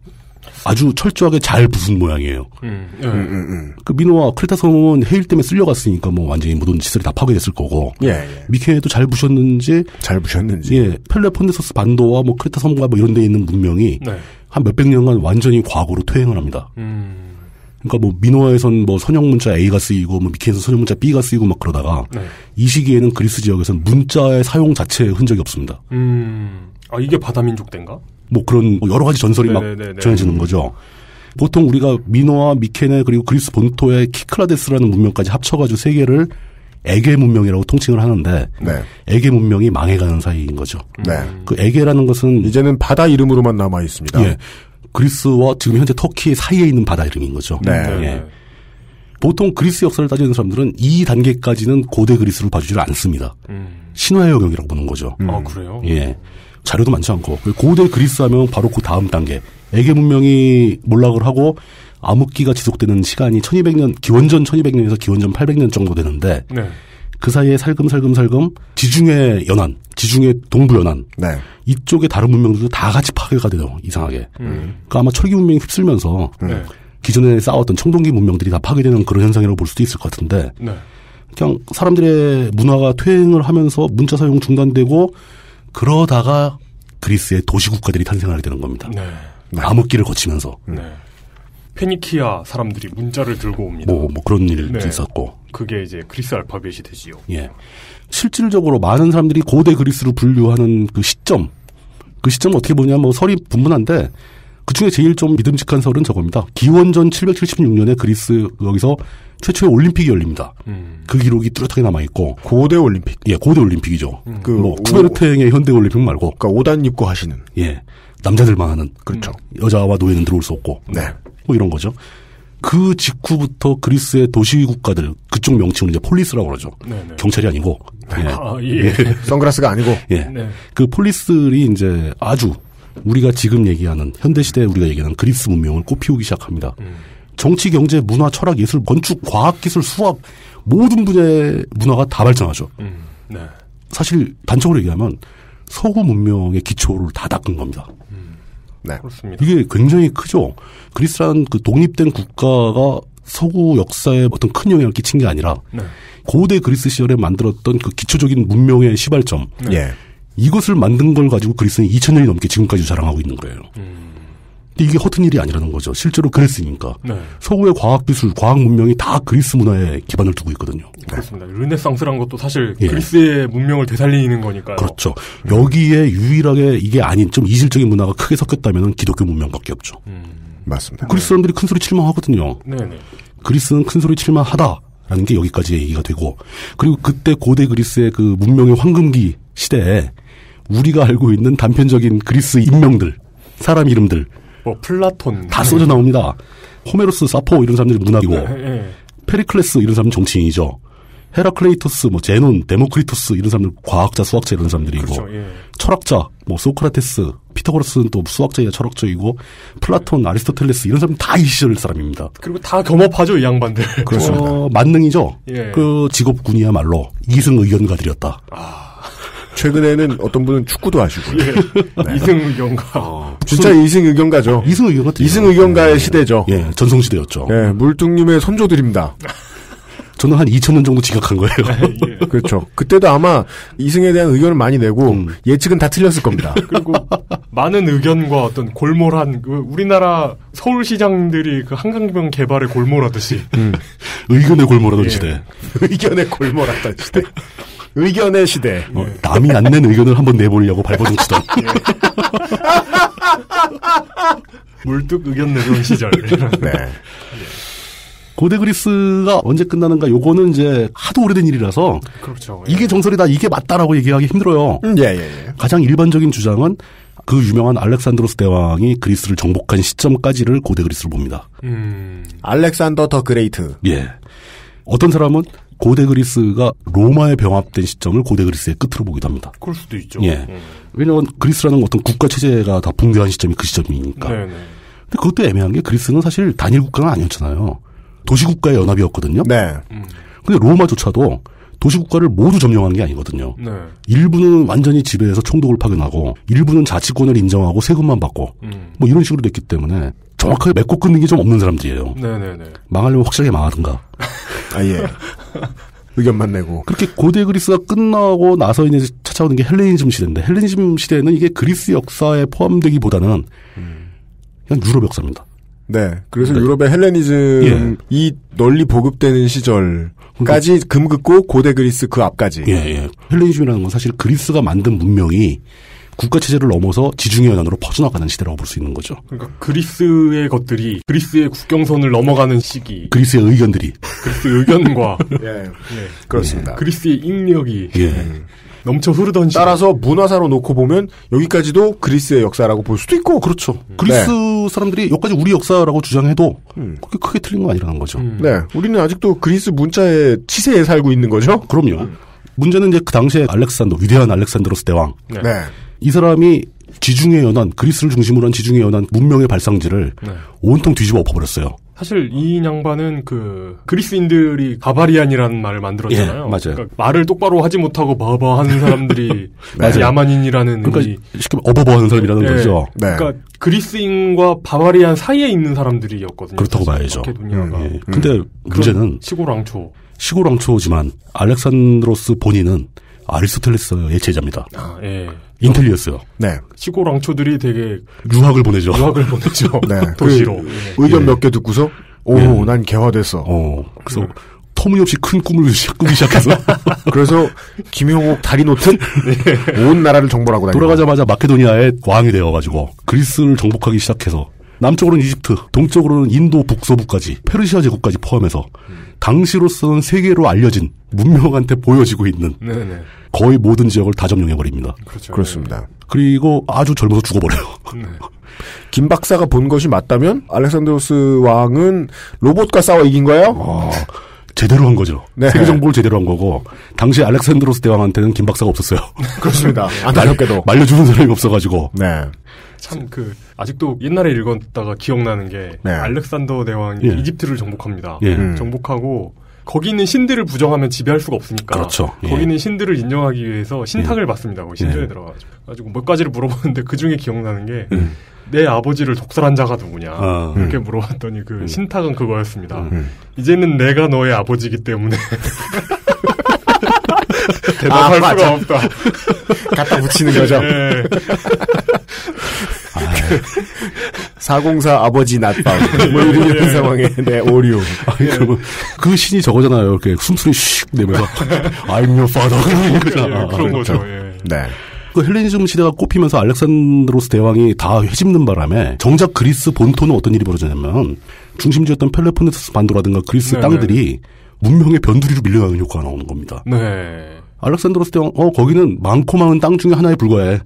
아주 철저하게 잘 부순 모양이에요. 그 미노아 크레타 섬은 해일 때문에 쓸려갔으니까 뭐 완전히 모든 시설이 다 파괴됐을 거고. 미케네도 잘 부셨는지. 예. 펠레폰네소스 반도와 뭐 크레타 섬과 뭐 이런 데 있는 문명이 한 몇백 년간 완전히 과거로 퇴행을 합니다. 그러니까 뭐 미노아에선 뭐 선형 문자 A가 쓰이고 뭐 미케에서 선형 문자 B가 쓰이고 막 그러다가 이 시기에는 그리스 지역에서는 문자의 사용 자체에 흔적이 없습니다. 이게 바다민족 때인가? 뭐 그런 여러 가지 전설이 막 전해지는 거죠. 보통 우리가 미노아, 미케네 그리고 그리스 본토의 키크라데스라는 문명까지 합쳐가지고 세 개를 에게 문명이라고 통칭을 하는데 에게 문명이 망해가는 사이인 거죠. 그 에게라는 것은 이제는 바다 이름으로만 남아 있습니다. 예. 그리스와 지금 현재 터키 사이에 있는 바다 이름인 거죠. 예. 보통 그리스 역사를 따지는 사람들은 이 단계까지는 고대 그리스를 봐주지 않습니다. 신화의 영역이라고 보는 거죠. 그래요? 예. 자료도 많지 않고 고대 그리스 하면 바로 그 다음 단계 에게 문명이 몰락을 하고 암흑기가 지속되는 시간이 1200년 기원전 1200년에서 기원전 800년 정도 되는데 그 사이에 살금살금 지중해 연안, 지중해 동부 연안 이쪽에 다른 문명들도 다 같이 파괴가 돼요. 이상하게. 그러니까 아마 철기 문명이 휩쓸면서 기존에 쌓았던 청동기 문명들이 다 파괴되는 그런 현상이라고 볼 수도 있을 것 같은데 그냥 사람들의 문화가 퇴행을 하면서 문자 사용 중단되고 그러다가 그리스의 도시국가들이 탄생하게 되는 겁니다. 암흑기를 거치면서. 페니키아 사람들이 문자를 들고 옵니다. 뭐 그런 일이 있었고. 그게 이제 그리스 알파벳이 되지요. 예. 실질적으로 많은 사람들이 고대 그리스로 분류하는 그 시점은 어떻게 보냐면 뭐 설이 분분한데 그 중에 제일 좀 믿음직한 설은 저겁니다. 기원전 776년에 그리스 여기서 최초의 올림픽이 열립니다. 그 기록이 뚜렷하게 남아있고. 고대 올림픽? 예, 고대 올림픽이죠. 뭐, 쿠베르탱의 현대 올림픽 말고. 그러니까 5단 입고 하시는. 예. 남자들만 하는. 그렇죠. 여자와 노예는 들어올 수 없고. 뭐 이런 거죠. 그 직후부터 그리스의 도시 국가들, 그쪽 명칭은 이제 폴리스라고 그러죠. 경찰이 아니고. 선글라스가 아니고. 예. 그 폴리스들이 이제 아주 우리가 지금 얘기하는 현대시대에 우리가 얘기하는 그리스 문명을 꽃피우기 시작합니다. 정치, 경제, 문화, 철학, 예술, 건축, 과학, 기술, 수학 모든 분야의 문화가 다 발전하죠. 네. 사실 단적으로 얘기하면 서구 문명의 기초를 다 닦은 겁니다. 네. 그렇습니다. 이게 굉장히 크죠. 그리스라는 그 독립된 국가가 서구 역사에 어떤 큰 영향을 끼친 게 아니라 네. 고대 그리스 시절에 만들었던 그 기초적인 문명의 시발점. 예. 이것을 만든 걸 가지고 그리스는 2000년이 넘게 지금까지 자랑하고 있는 거예요. 근데 이게 허튼 일이 아니라는 거죠. 실제로 그랬으니까. 네. 서구의 과학기술, 과학 문명이 다 그리스 문화에 기반을 두고 있거든요. 그렇습니다. 르네상스란 것도 사실 예. 그리스의 문명을 되살리는 거니까요. 그렇죠. 여기에 유일하게 이게 아닌 좀 이질적인 문화가 크게 섞였다면 기독교 문명밖에 없죠. 맞습니다. 그리스 사람들이 큰 소리 칠만 하거든요. 네네. 그리스는 큰 소리 칠만 하다라는 게 여기까지 얘기가 되고, 그리고 그때 고대 그리스의 그 문명의 황금기 시대에 우리가 알고 있는 단편적인 그리스 인명들, 사람 이름들, 뭐 플라톤 다 써져 나옵니다. 호메로스, 사포 이런 사람들이 문학이고, 네. 페리클레스 이런 사람은 정치인이죠. 헤라클레이토스, 뭐 제논, 데모크리토스 이런 사람들 과학자, 수학자 이런 사람들이고, 그렇죠. 예. 철학자, 뭐 소크라테스, 피타고라스는 또 수학자이자 철학자이고, 플라톤, 아리스토텔레스 이런 사람은 다 이 시절 사람입니다. 그리고 다 겸업하죠, 이 양반들. 그렇습니다. 만능이죠. 예. 그 직업군이야말로 이승 의견가들이었다. 최근에는 어떤 분은 축구도 하시고. 예. 네. 이승 의견가. 진짜 이승 의견가죠. 이승 의견가. 이승 의견가의 시대죠. 예, 전성시대였죠. 예, 물뚱님의 선조들입니다. 저는 한 2000년 정도 지각한 거예요. 예. 그렇죠. 그때도 아마 이승에 대한 의견을 많이 내고 예측은 다 틀렸을 겁니다. 그리고 많은 의견과 어떤 골몰한 그 우리나라 서울시장들이 그 한강변 개발에 골몰하듯이 의견에 골몰하던 예. 시대. 의견에 골몰았던 시대. 의견의 시대. 남이 안 낸 의견을 한번 내보려고 발버둥치던. 물뚝 의견 내던 시절. 네. 고대 그리스가 언제 끝나는가 요거는 이제 하도 오래된 일이라서 그렇죠. 예. 이게 정설이다 이게 맞다라고 얘기하기 힘들어요. 예. 가장 일반적인 주장은 그 유명한 알렉산드로스 대왕이 그리스를 정복한 시점까지를 고대 그리스를 봅니다. 알렉산더 더 그레이트. 예. 어떤 사람은 고대 그리스가 로마에 병합된 시점을 고대 그리스의 끝으로 보기도 합니다. 그럴 수도 있죠. 예. 왜냐하면 그리스라는 어떤 국가 체제가 다 붕괴한 시점이 그 시점이니까. 네네. 근데 그것도 애매한 게 그리스는 사실 단일 국가는 아니었잖아요. 도시국가의 연합이었거든요. 네. 근데 로마조차도 도시국가를 모두 점령한 게 아니거든요. 네. 일부는 완전히 지배해서 총독을 파견하고 일부는 자치권을 인정하고 세금만 받고 뭐 이런 식으로 됐기 때문에 정확하게 맺고 끊는 게 좀 없는 사람들이에요. 네네네. 망하려면 확실하게 망하든가. 아, 예. 의견만 내고. 그렇게 고대 그리스가 끝나고 나서 이제 찾아오는 게 헬레니즘 시대인데 헬레니즘 시대는 이게 그리스 역사에 포함되기보다는 그냥 유럽 역사입니다. 네. 그래서 유럽의 헬레니즘이 널리 보급되는 시절까지 금긋고 고대 그리스 그 앞까지. 예. 헬레니즘이라는 건 사실 그리스가 만든 문명이 국가체제를 넘어서 지중해 연안으로 퍼져나가는 시대라고 볼 수 있는 거죠. 그러니까 그리스의 것들이 그리스의 국경선을 넘어가는 시기. 그리스의 의견들이. 그리스 의견과. 예. 그렇습니다. 그리스의 인력이. 예. 넘쳐 흐르던 시기. 따라서 문화사로 놓고 보면 여기까지도 그리스의 역사라고 볼 수도 있고. 그렇죠. 그리스 사람들이 여기까지 우리 역사라고 주장해도 그렇게 크게 틀린 건 아니라는 거죠. 네. 우리는 아직도 그리스 문자의 치세에 살고 있는 거죠? 그럼요. 문제는 이제 그 당시에 위대한 알렉산드로스 대왕. 네. 이 사람이 지중해 연안, 그리스를 중심으로 한 지중해 연안 문명의 발상지를 온통 뒤집어 엎어버렸어요. 사실 이 양반은 그 그리스인들이 바바리안이라는 말을 만들었잖아요. 예, 맞아요. 그러니까 말을 똑바로 하지 못하고 버버 하는 사람들이 맞아요. 야만인이라는 그러니까 쉽게 어버버하는 사람이라는 거죠. 네. 그러니까 그리스인과 바바리안 사이에 있는 사람들이었거든요. 그렇다고 봐야죠. 마케도니아가. 근데 문제는 시골 왕초지만 알렉산드로스 본인은 아리스토텔레스의 제자입니다. 예. 인텔리였어요. 네. 시골 왕초들이 되게 유학을 보내죠. 네. 도시로. 의견 몇 개 듣고서 난 개화됐어. 그래서 터무니없이 큰 꿈을 꾸기 시작해서 그래서 김용옥 다리 놓듯 온 나라를 정벌하고 다니고 돌아가자마자 마케도니아의 왕이 되어가지고 그리스를 정복하기 시작해서 남쪽으로는 이집트, 동쪽으로는 인도 북서부까지 페르시아 제국까지 포함해서 당시로서는 세계로 알려진 문명한테 보여지고 있는 거의 모든 지역을 다 점령해버립니다. 그렇죠. 그렇습니다. 그리고 아주 젊어서 죽어버려요. 김 박사가 본 것이 맞다면 알렉산드로스 왕은 로봇과 싸워 이긴 거예요? 제대로 한 거죠. 네. 세계 정복을 제대로 한 거고 당시 알렉산드로스 대왕한테는 김 박사가 없었어요. 그렇습니다. 안타깝게도 말려주는 사람이 없어가지고. 네. 참 아직도 옛날에 읽었다가 기억나는 게 네. 알렉산더 대왕이 예. 이집트를 정복합니다. 예. 정복하고 거기 있는 신들을 부정하면 지배할 수가 없으니까. 그렇죠. 거기 예. 있는 신들을 인정하기 위해서 신탁을 예. 받습니다. 거기 신전에 예. 들어가가지고 몇 가지를 물어보는데 그 중에 기억나는 게 내 아버지를 독살한 자가 누구냐 이렇게 물어봤더니 신탁은 그거였습니다. 이제는 내가 너의 아버지이기 때문에 대답할 수가 없다. 갖다 붙이는 거죠. 네. 404 아버지 낮밤 뭐 이런 상황에 네 오류. 그 신이 저거잖아요. 이렇게 숨소리 슉 내면서 I'm your father 그런 거죠. 예. 네. 그 헬레니즘 시대가 꼽히면서 알렉산드로스 대왕이 다 회집는 바람에 정작 그리스 본토는 어떤 일이 벌어졌냐면 중심지였던 펠로폰네소스 반도라든가 그리스 네네. 땅들이 문명의 변두리로 밀려나는 효과가 나오는 겁니다. 네. 알렉산드로스 대왕 거기는 많고 많은 땅 중에 하나에 불과해.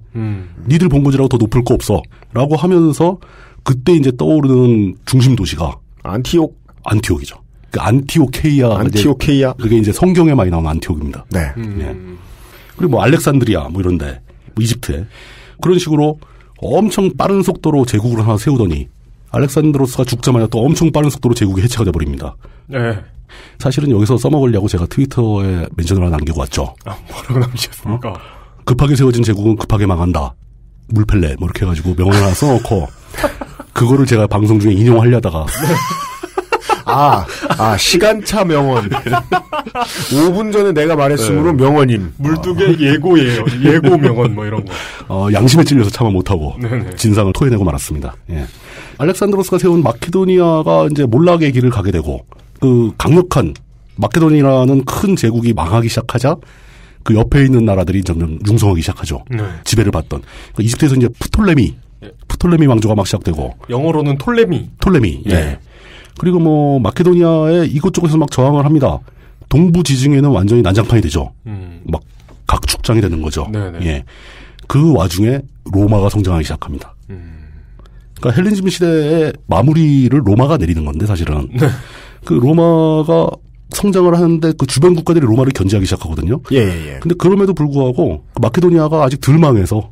니들 본거지라고 더 높을 거 없어. 라고 하면서 그때 이제 떠오르는 중심 도시가 안티옥이죠. 그 안티오케이아. 그게 이제 성경에 많이 나오는 안티옥입니다. 네. 예. 그리고 뭐 알렉산드리아 뭐 이런데 뭐 이집트에 그런 식으로 엄청 빠른 속도로 제국을 하나 세우더니 알렉산드로스가 죽자마자 또 엄청 빠른 속도로 제국이 해체가 돼버립니다. 네. 사실은 여기서 써먹으려고 제가 트위터에 멘션을 하나 남기고 왔죠. 뭐라고 남기셨습니까? 급하게 세워진 제국은 급하게 망한다. 물펠레 뭐 이렇게 해가지고 명언을 하나 써놓고 그거를 제가 방송 중에 인용하려다가 시간차 명언. 5분 전에 내가 말했으므로 네. 명언임. 물뚝의 예고예요. 예고 명언 뭐 이런 거. 양심에 찔려서 참아 못하고 네네. 진상을 토해내고 말았습니다. 예. 알렉산드로스가 세운 마케도니아가 이제 몰락의 길을 가게 되고 그 강력한 마케도니아라는 큰 제국이 망하기 시작하자 그 옆에 있는 나라들이 점점 융성하기 시작하죠. 네. 지배를 받던. 그러니까 이집트에서 이제 프톨레미 왕조가 막 시작되고. 영어로는 톨레미. 예. 예. 그리고 뭐 마케도니아의 이곳저곳에서 막 저항을 합니다. 동부 지중해는 완전히 난장판이 되죠. 막 각축장이 되는 거죠. 네네. 예. 그 와중에 로마가 성장하기 시작합니다. 그러니까 헬레니즘 시대의 마무리를 로마가 내리는 건데 사실은 네. 그 로마가 성장을 하는데 그 주변 국가들이 로마를 견제하기 시작하거든요. 예. 근데 그럼에도 불구하고 마케도니아가 아직 덜 망해서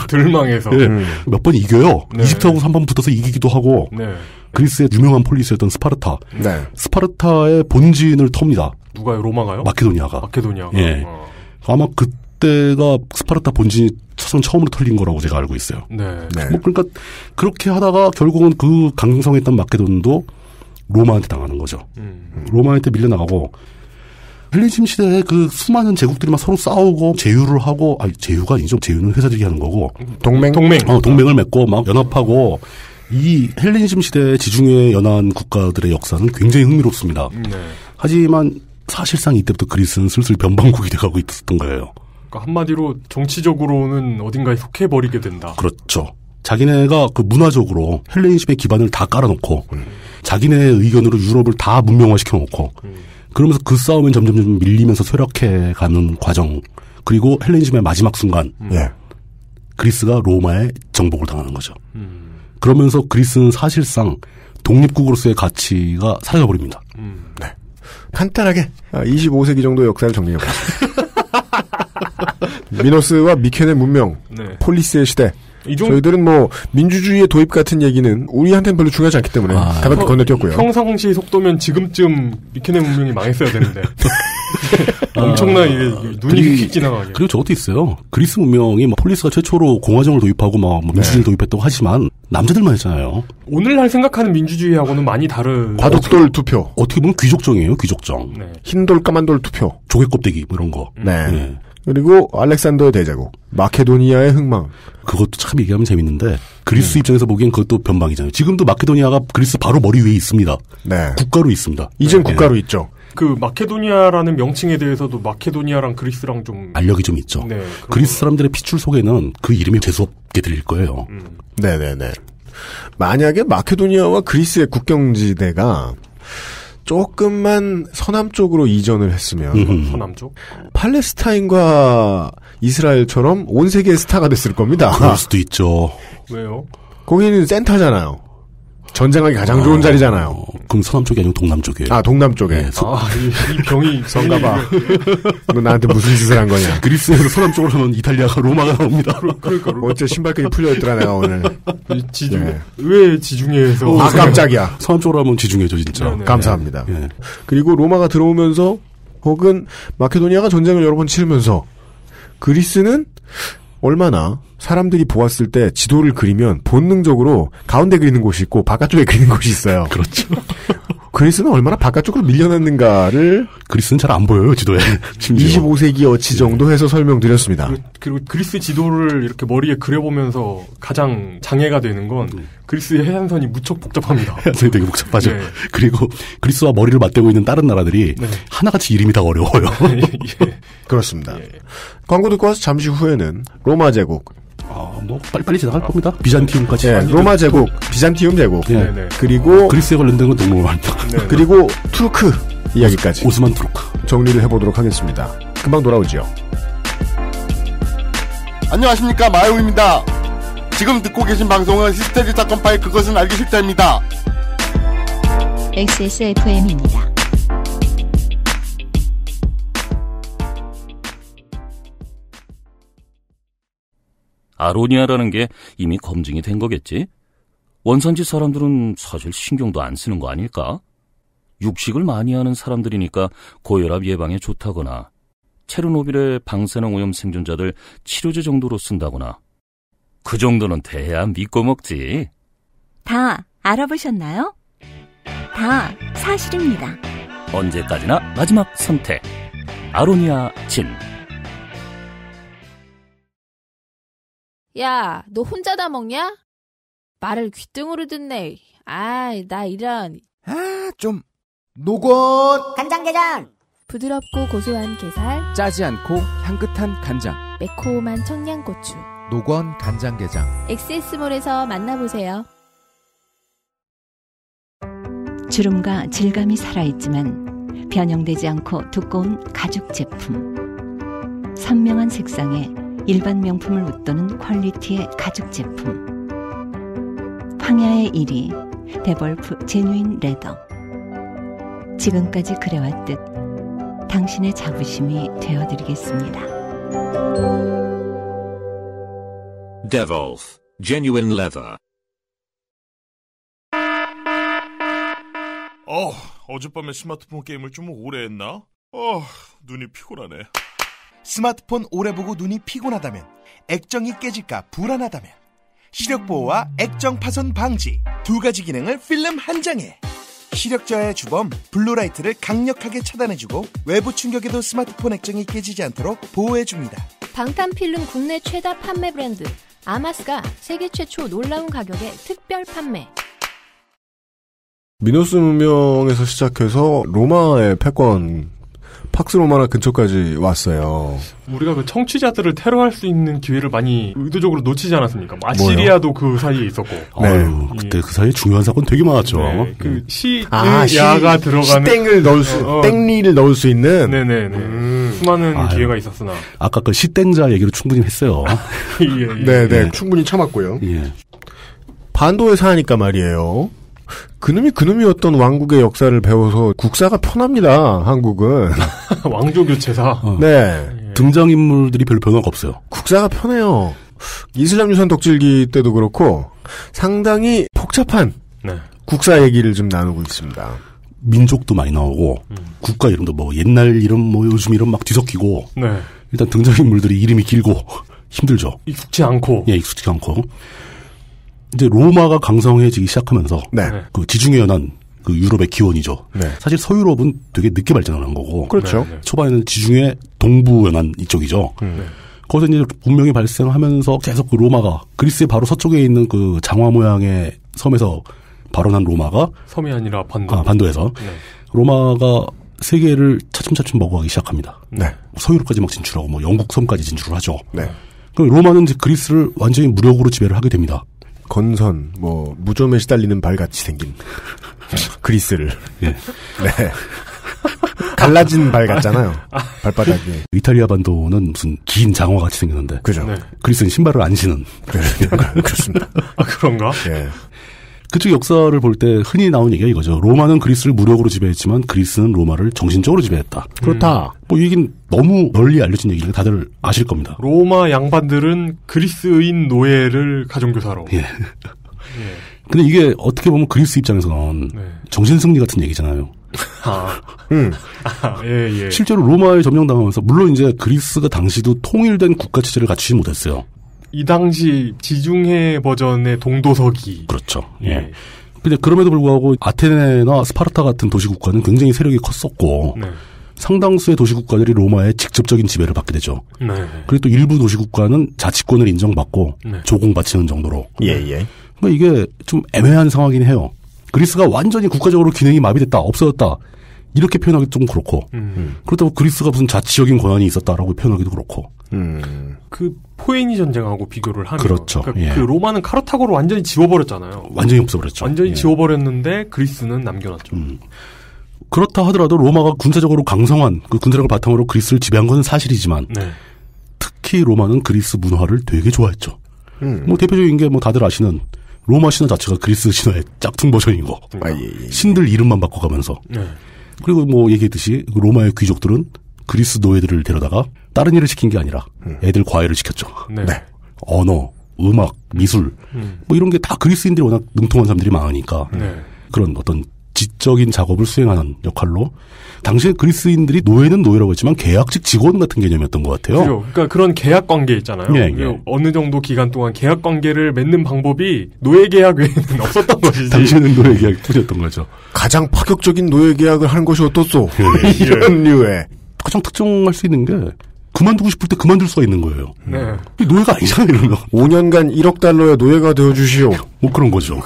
덜 망해서 예. 몇 번 이겨요. 네. 이집트하고 한 번 붙어서 이기기도 하고. 네. 그리스의 유명한 폴리스였던 스파르타. 네. 스파르타의 본진을 텁니다. 누가요? 로마가요? 마케도니아가. 예. 아마 그때가 스파르타 본진이 처음으로 털린 거라고 제가 알고 있어요. 네. 뭐 그러니까 그렇게 하다가 결국은 그 강성했던 마케돈도 로마한테 당하는 거죠. 로마한테 밀려나가고 헬레니즘 시대에 그 수많은 제국들이 막 서로 싸우고 제휴를 하고 제휴가 아니죠. 제휴는 회사들이 하는 거고 동맹을 맺고 막 연합하고 이 헬레니즘 시대의 지중해 연안 국가들의 역사는 굉장히 흥미롭습니다. 네. 하지만 사실상 이때부터 그리스는 슬슬 변방국이 돼가고 있었던 거예요. 그러니까 한마디로 정치적으로는 어딘가에 속해버리게 된다. 그렇죠. 자기네가 그 문화적으로 헬레니즘의 기반을 다 깔아놓고 자기네의 의견으로 유럽을 다 문명화시켜놓고 그러면서 그 싸움은 점점 밀리면서 쇠락해가는 과정 그리고 헬레니즘의 마지막 순간 그리스가 로마의 정복을 당하는 거죠. 그러면서 그리스는 사실상 독립국으로서의 가치가 사라져버립니다. 네. 간단하게 25세기 정도의 역사를 정리해보겠습니다. 미노스와 미케네 문명, 폴리스의 시대. 저희들은 뭐 민주주의의 도입 같은 얘기는 우리한테는 별로 중요하지 않기 때문에 가볍게 건너뛰었고요. 평상시 속도면 지금쯤 미케네 문명이 망했어야 되는데 엄청나게 눈이 휙 지나가게. 그리고 저것도 있어요. 그리스 문명이 뭐 폴리스가 최초로 공화정을 도입하고 막 민주주의를 도입했다고 하지만 남자들만 했잖아요. 오늘날 생각하는 민주주의하고는 많이 다른. 과도돌 투표. 어떻게 보면 귀족정이에요. 귀족정. 네. 흰돌 까만돌 투표. 조개 껍데기 뭐 이런 거. 네. 그리고 알렉산더 대제국, 마케도니아의 흥망. 그것도 참 얘기하면 재밌는데 그리스 입장에서 보기엔 그것도 변방이잖아요. 지금도 마케도니아가 그리스 바로 머리 위에 있습니다. 네. 국가로 있습니다. 이젠 국가로 있죠. 그 마케도니아라는 명칭에 대해서도 마케도니아랑 그리스랑 좀 알력이 좀 있죠. 네, 그리스 사람들의 핏줄 속에는 그 이름이 재수없게 들릴 거예요. 네네네. 만약에 마케도니아와 그리스의 국경지대가 조금만 서남쪽으로 이전을 했으면 서남쪽? 팔레스타인과 이스라엘처럼 온 세계의 스타가 됐을 겁니다. 그럴 수도 있죠. 왜요? 거기는 센터잖아요. 전쟁하기 가장 좋은 자리잖아요. 그럼 서남 쪽이 아니고 동남 쪽이에요. 아, 동남 쪽에. 네, 이 병이 성가봐. 너 나한테 무슨 짓을 한 거냐. 그리스에서 서남 쪽으로 하면 이탈리아가 로마가 나옵니다. 그러니까. 어째 신발끈이 풀려있더라, 내가 오늘. 지중, 네. 왜 지중해에서. 아, 깜짝이야. 서남 쪽으로 하면 지중해죠, 진짜. 네네. 감사합니다. 네. 그리고 로마가 들어오면서 혹은 마케도니아가 전쟁을 여러 번 치르면서 그리스는 얼마나 사람들이 보았을 때 지도를 그리면 본능적으로 가운데 그리는 곳이 있고 바깥쪽에 그리는 곳이 있어요. 그렇죠. 그리스는 얼마나 바깥쪽으로 밀려났는가를 그리스는 잘 안 보여요, 지도에. 25세기 어치 정도 해서 설명드렸습니다. 그리고 그리스 지도를 이렇게 머리에 그려보면서 가장 장애가 되는 건 그리스의 해안선이 무척 복잡합니다. 해안선이 되게 복잡하죠. 네. 그리고 그리스와 머리를 맞대고 있는 다른 나라들이 네. 하나같이 이름이 다 어려워요. 예. 그렇습니다. 예. 광고 듣고 와서 잠시 후에는 로마 제국. 뭐 빨리빨리 지나갈 겁니다. 비잔티움까지. 네, 로마 제국, 비잔티움 제국. 네. 그리고 그리스에 관련된 건 너무 많다. 그리고 투르크 이야기까지 오스만 투르크 정리를 해보도록 하겠습니다. 금방 돌아오지요. 안녕하십니까, 마요입니다. 지금 듣고 계신 방송은 히스테리 사건 파일 그것은 알기 싫다입니다. XSFM입니다. 아로니아라는 게 이미 검증이 된 거겠지? 원산지 사람들은 사실 신경도 안 쓰는 거 아닐까? 육식을 많이 하는 사람들이니까 고혈압 예방에 좋다거나 체르노빌의 방사능 오염 생존자들 치료제 정도로 쓴다거나 그 정도는 돼야 믿고 먹지. 다 알아보셨나요? 다 사실입니다. 언제까지나 마지막 선택. 아로니아 진. 야, 너 혼자 다 먹냐? 말을 귓등으로 듣네. 아이, 나 이런. 좀 노건 간장게장. 부드럽고 고소한 게살, 짜지 않고 향긋한 간장, 매콤한 청양고추. 노건 간장게장. 엑세스몰에서 만나보세요. 주름과 질감이 살아있지만 변형되지 않고 두꺼운 가죽 제품. 선명한 색상에 일반 명품을 웃도는 퀄리티의 가죽 제품. 황야의 1위 데볼프 제뉴인 레더. 지금까지 그래왔듯 당신의 자부심이 되어드리겠습니다. Devolf Genuine Leather. 어젯밤에 스마트폰 게임을 좀 오래 했나? 눈이 피곤하네. 스마트폰 오래 보고 눈이 피곤하다면, 액정이 깨질까 불안하다면 시력 보호와 액정 파손 방지 두 가지 기능을 필름 한 장에. 시력 저하의 주범 블루라이트를 강력하게 차단해주고 외부 충격에도 스마트폰 액정이 깨지지 않도록 보호해줍니다. 방탄필름 국내 최다 판매 브랜드 아마스가 세계 최초 놀라운 가격에 특별 판매. 미노스 문명에서 시작해서 로마의 패권 팍스 로마나 근처까지 왔어요. 우리가 그 청취자들을 테러할 수 있는 기회를 많이 의도적으로 놓치지 않았습니까? 아시리아도 그 사이에 있었고. 네. 그때 그 사이에 중요한 사건 되게 많았죠. 네. 그 야가 들어가는 시땡을 넣을 수, 땡리를 넣을 수 있는. 네네네. 수많은 기회가 있었으나. 아까 그 시땡자 얘기로 충분히 했어요. 예. 네네. 충분히 참았고요. 예. 반도에 사니까 말이에요. 그놈이었던 왕국의 역사를 배워서 국사가 편합니다. 한국은. 왕조 교체사. 네. 등장인물들이 별로 변화가 없어요. 국사가 편해요. 이슬람 유산 덕질기 때도 그렇고 상당히 복잡한 국사 얘기를 좀 나누고 있습니다. 민족도 많이 나오고 국가 이름도 뭐 옛날 이름 뭐 요즘 이름 막 뒤섞이고 일단 등장인물들이 이름이 길고 힘들죠. 익숙치 않고. 예, 익숙치 않고. 이제 로마가 강성해지기 시작하면서 그 지중해 연안 그 유럽의 기원이죠. 사실 서유럽은 되게 늦게 발전한 거고. 그렇죠. 초반에는 지중해 동부 연안 이쪽이죠. 거기서 이제 문명이 발생하면서 계속 그 로마가 그리스의 바로 서쪽에 있는 그 장화 모양의 섬에서 발원한 로마가 섬이 아니라 반도. 반도에서 로마가 세계를 차츰차츰 먹어가기 시작합니다. 서유럽까지 막 진출하고 뭐 영국 섬까지 진출을 하죠. 그럼 로마는 이제 그리스를 완전히 무력으로 지배를 하게 됩니다. 건선, 무좀에 시달리는 발같이 생긴 그리스를. 예. 네. 갈라진 발 같잖아요. 발바닥이. 이탈리아 반도는 무슨 긴 장화같이 생겼는데. 그죠. 그리스는 신발을 안 신은. 그렇습니다. 그런가? 예. 그쪽 역사를 볼 때 흔히 나오는 얘기가 이거죠. 로마는 그리스를 무력으로 지배했지만 그리스는 로마를 정신적으로 지배했다. 그렇다. 뭐 이긴 너무 널리 알려진 얘기를 다들 아실 겁니다. 로마 양반들은 그리스인 노예를 가정교사로. 예. 근데 이게 어떻게 보면 그리스 입장에서는 정신승리 같은 얘기잖아요. 예. 실제로 로마에 점령당하면서 물론 이제 그리스가 당시도 통일된 국가 체제를 갖추지 못했어요. 이 당시 지중해 버전의 동도서기. 그렇죠. 예. 근데 그럼에도 불구하고 아테네나 스파르타 같은 도시국가는 굉장히 세력이 컸었고 상당수의 도시국가들이 로마의 직접적인 지배를 받게 되죠. 그리고 또 일부 도시국가는 자치권을 인정받고 조공바치는 정도로. 예. 그러니까 이게 좀 애매한 상황이긴 해요. 그리스가 완전히 국가적으로 기능이 마비됐다, 없어졌다. 이렇게 표현하기도 좀 그렇고. 그렇다고 그리스가 무슨 자치적인 권한이 있었다라고 표현하기도 그렇고. 그 포에니 전쟁하고 비교를 하면 그렇죠. 그러니까 그 로마는 카르타고를 완전히 지워버렸잖아요. 완전히 없어버렸죠. 완전히 지워버렸는데 그리스는 남겨놨죠. 그렇다 하더라도 로마가 군사적으로 강성한 그 군사력을 바탕으로 그리스를 지배한 건 사실이지만 특히 로마는 그리스 문화를 되게 좋아했죠. 뭐 대표적인 게 뭐 다들 아시는 로마 신화 자체가 그리스 신화의 짝퉁 버전이고 신들 이름만 바꿔가면서 그리고 뭐 얘기했듯이 로마의 귀족들은 그리스 노예들을 데려다가 다른 일을 시킨 게 아니라 애들 과외를 시켰죠. 언어, 음악, 미술 뭐 이런 게 다 그리스인들이 워낙 능통한 사람들이 많으니까 그런 어떤 지적인 작업을 수행하는 역할로 당시에 그리스인들이 노예는 노예라고 했지만 계약직 직원 같은 개념이었던 것 같아요. 그렇죠. 그러니까 그런 계약 관계 있잖아요. 예. 어느 정도 기간 동안 계약 관계를 맺는 방법이 노예 계약 외에는 없었던 것이지. 당시에는 노예 계약이 뿐이었던 거죠. 가장 파격적인 노예 계약을 하는 것이 어떻소? 이런 류의. 가장 특정할 수 있는 게 그만두고 싶을 때 그만둘 수가 있는 거예요. 노예가 아니잖아요, 이러면. 5년간 1억 달러의 노예가 되어주시오. 뭐 그런 거죠.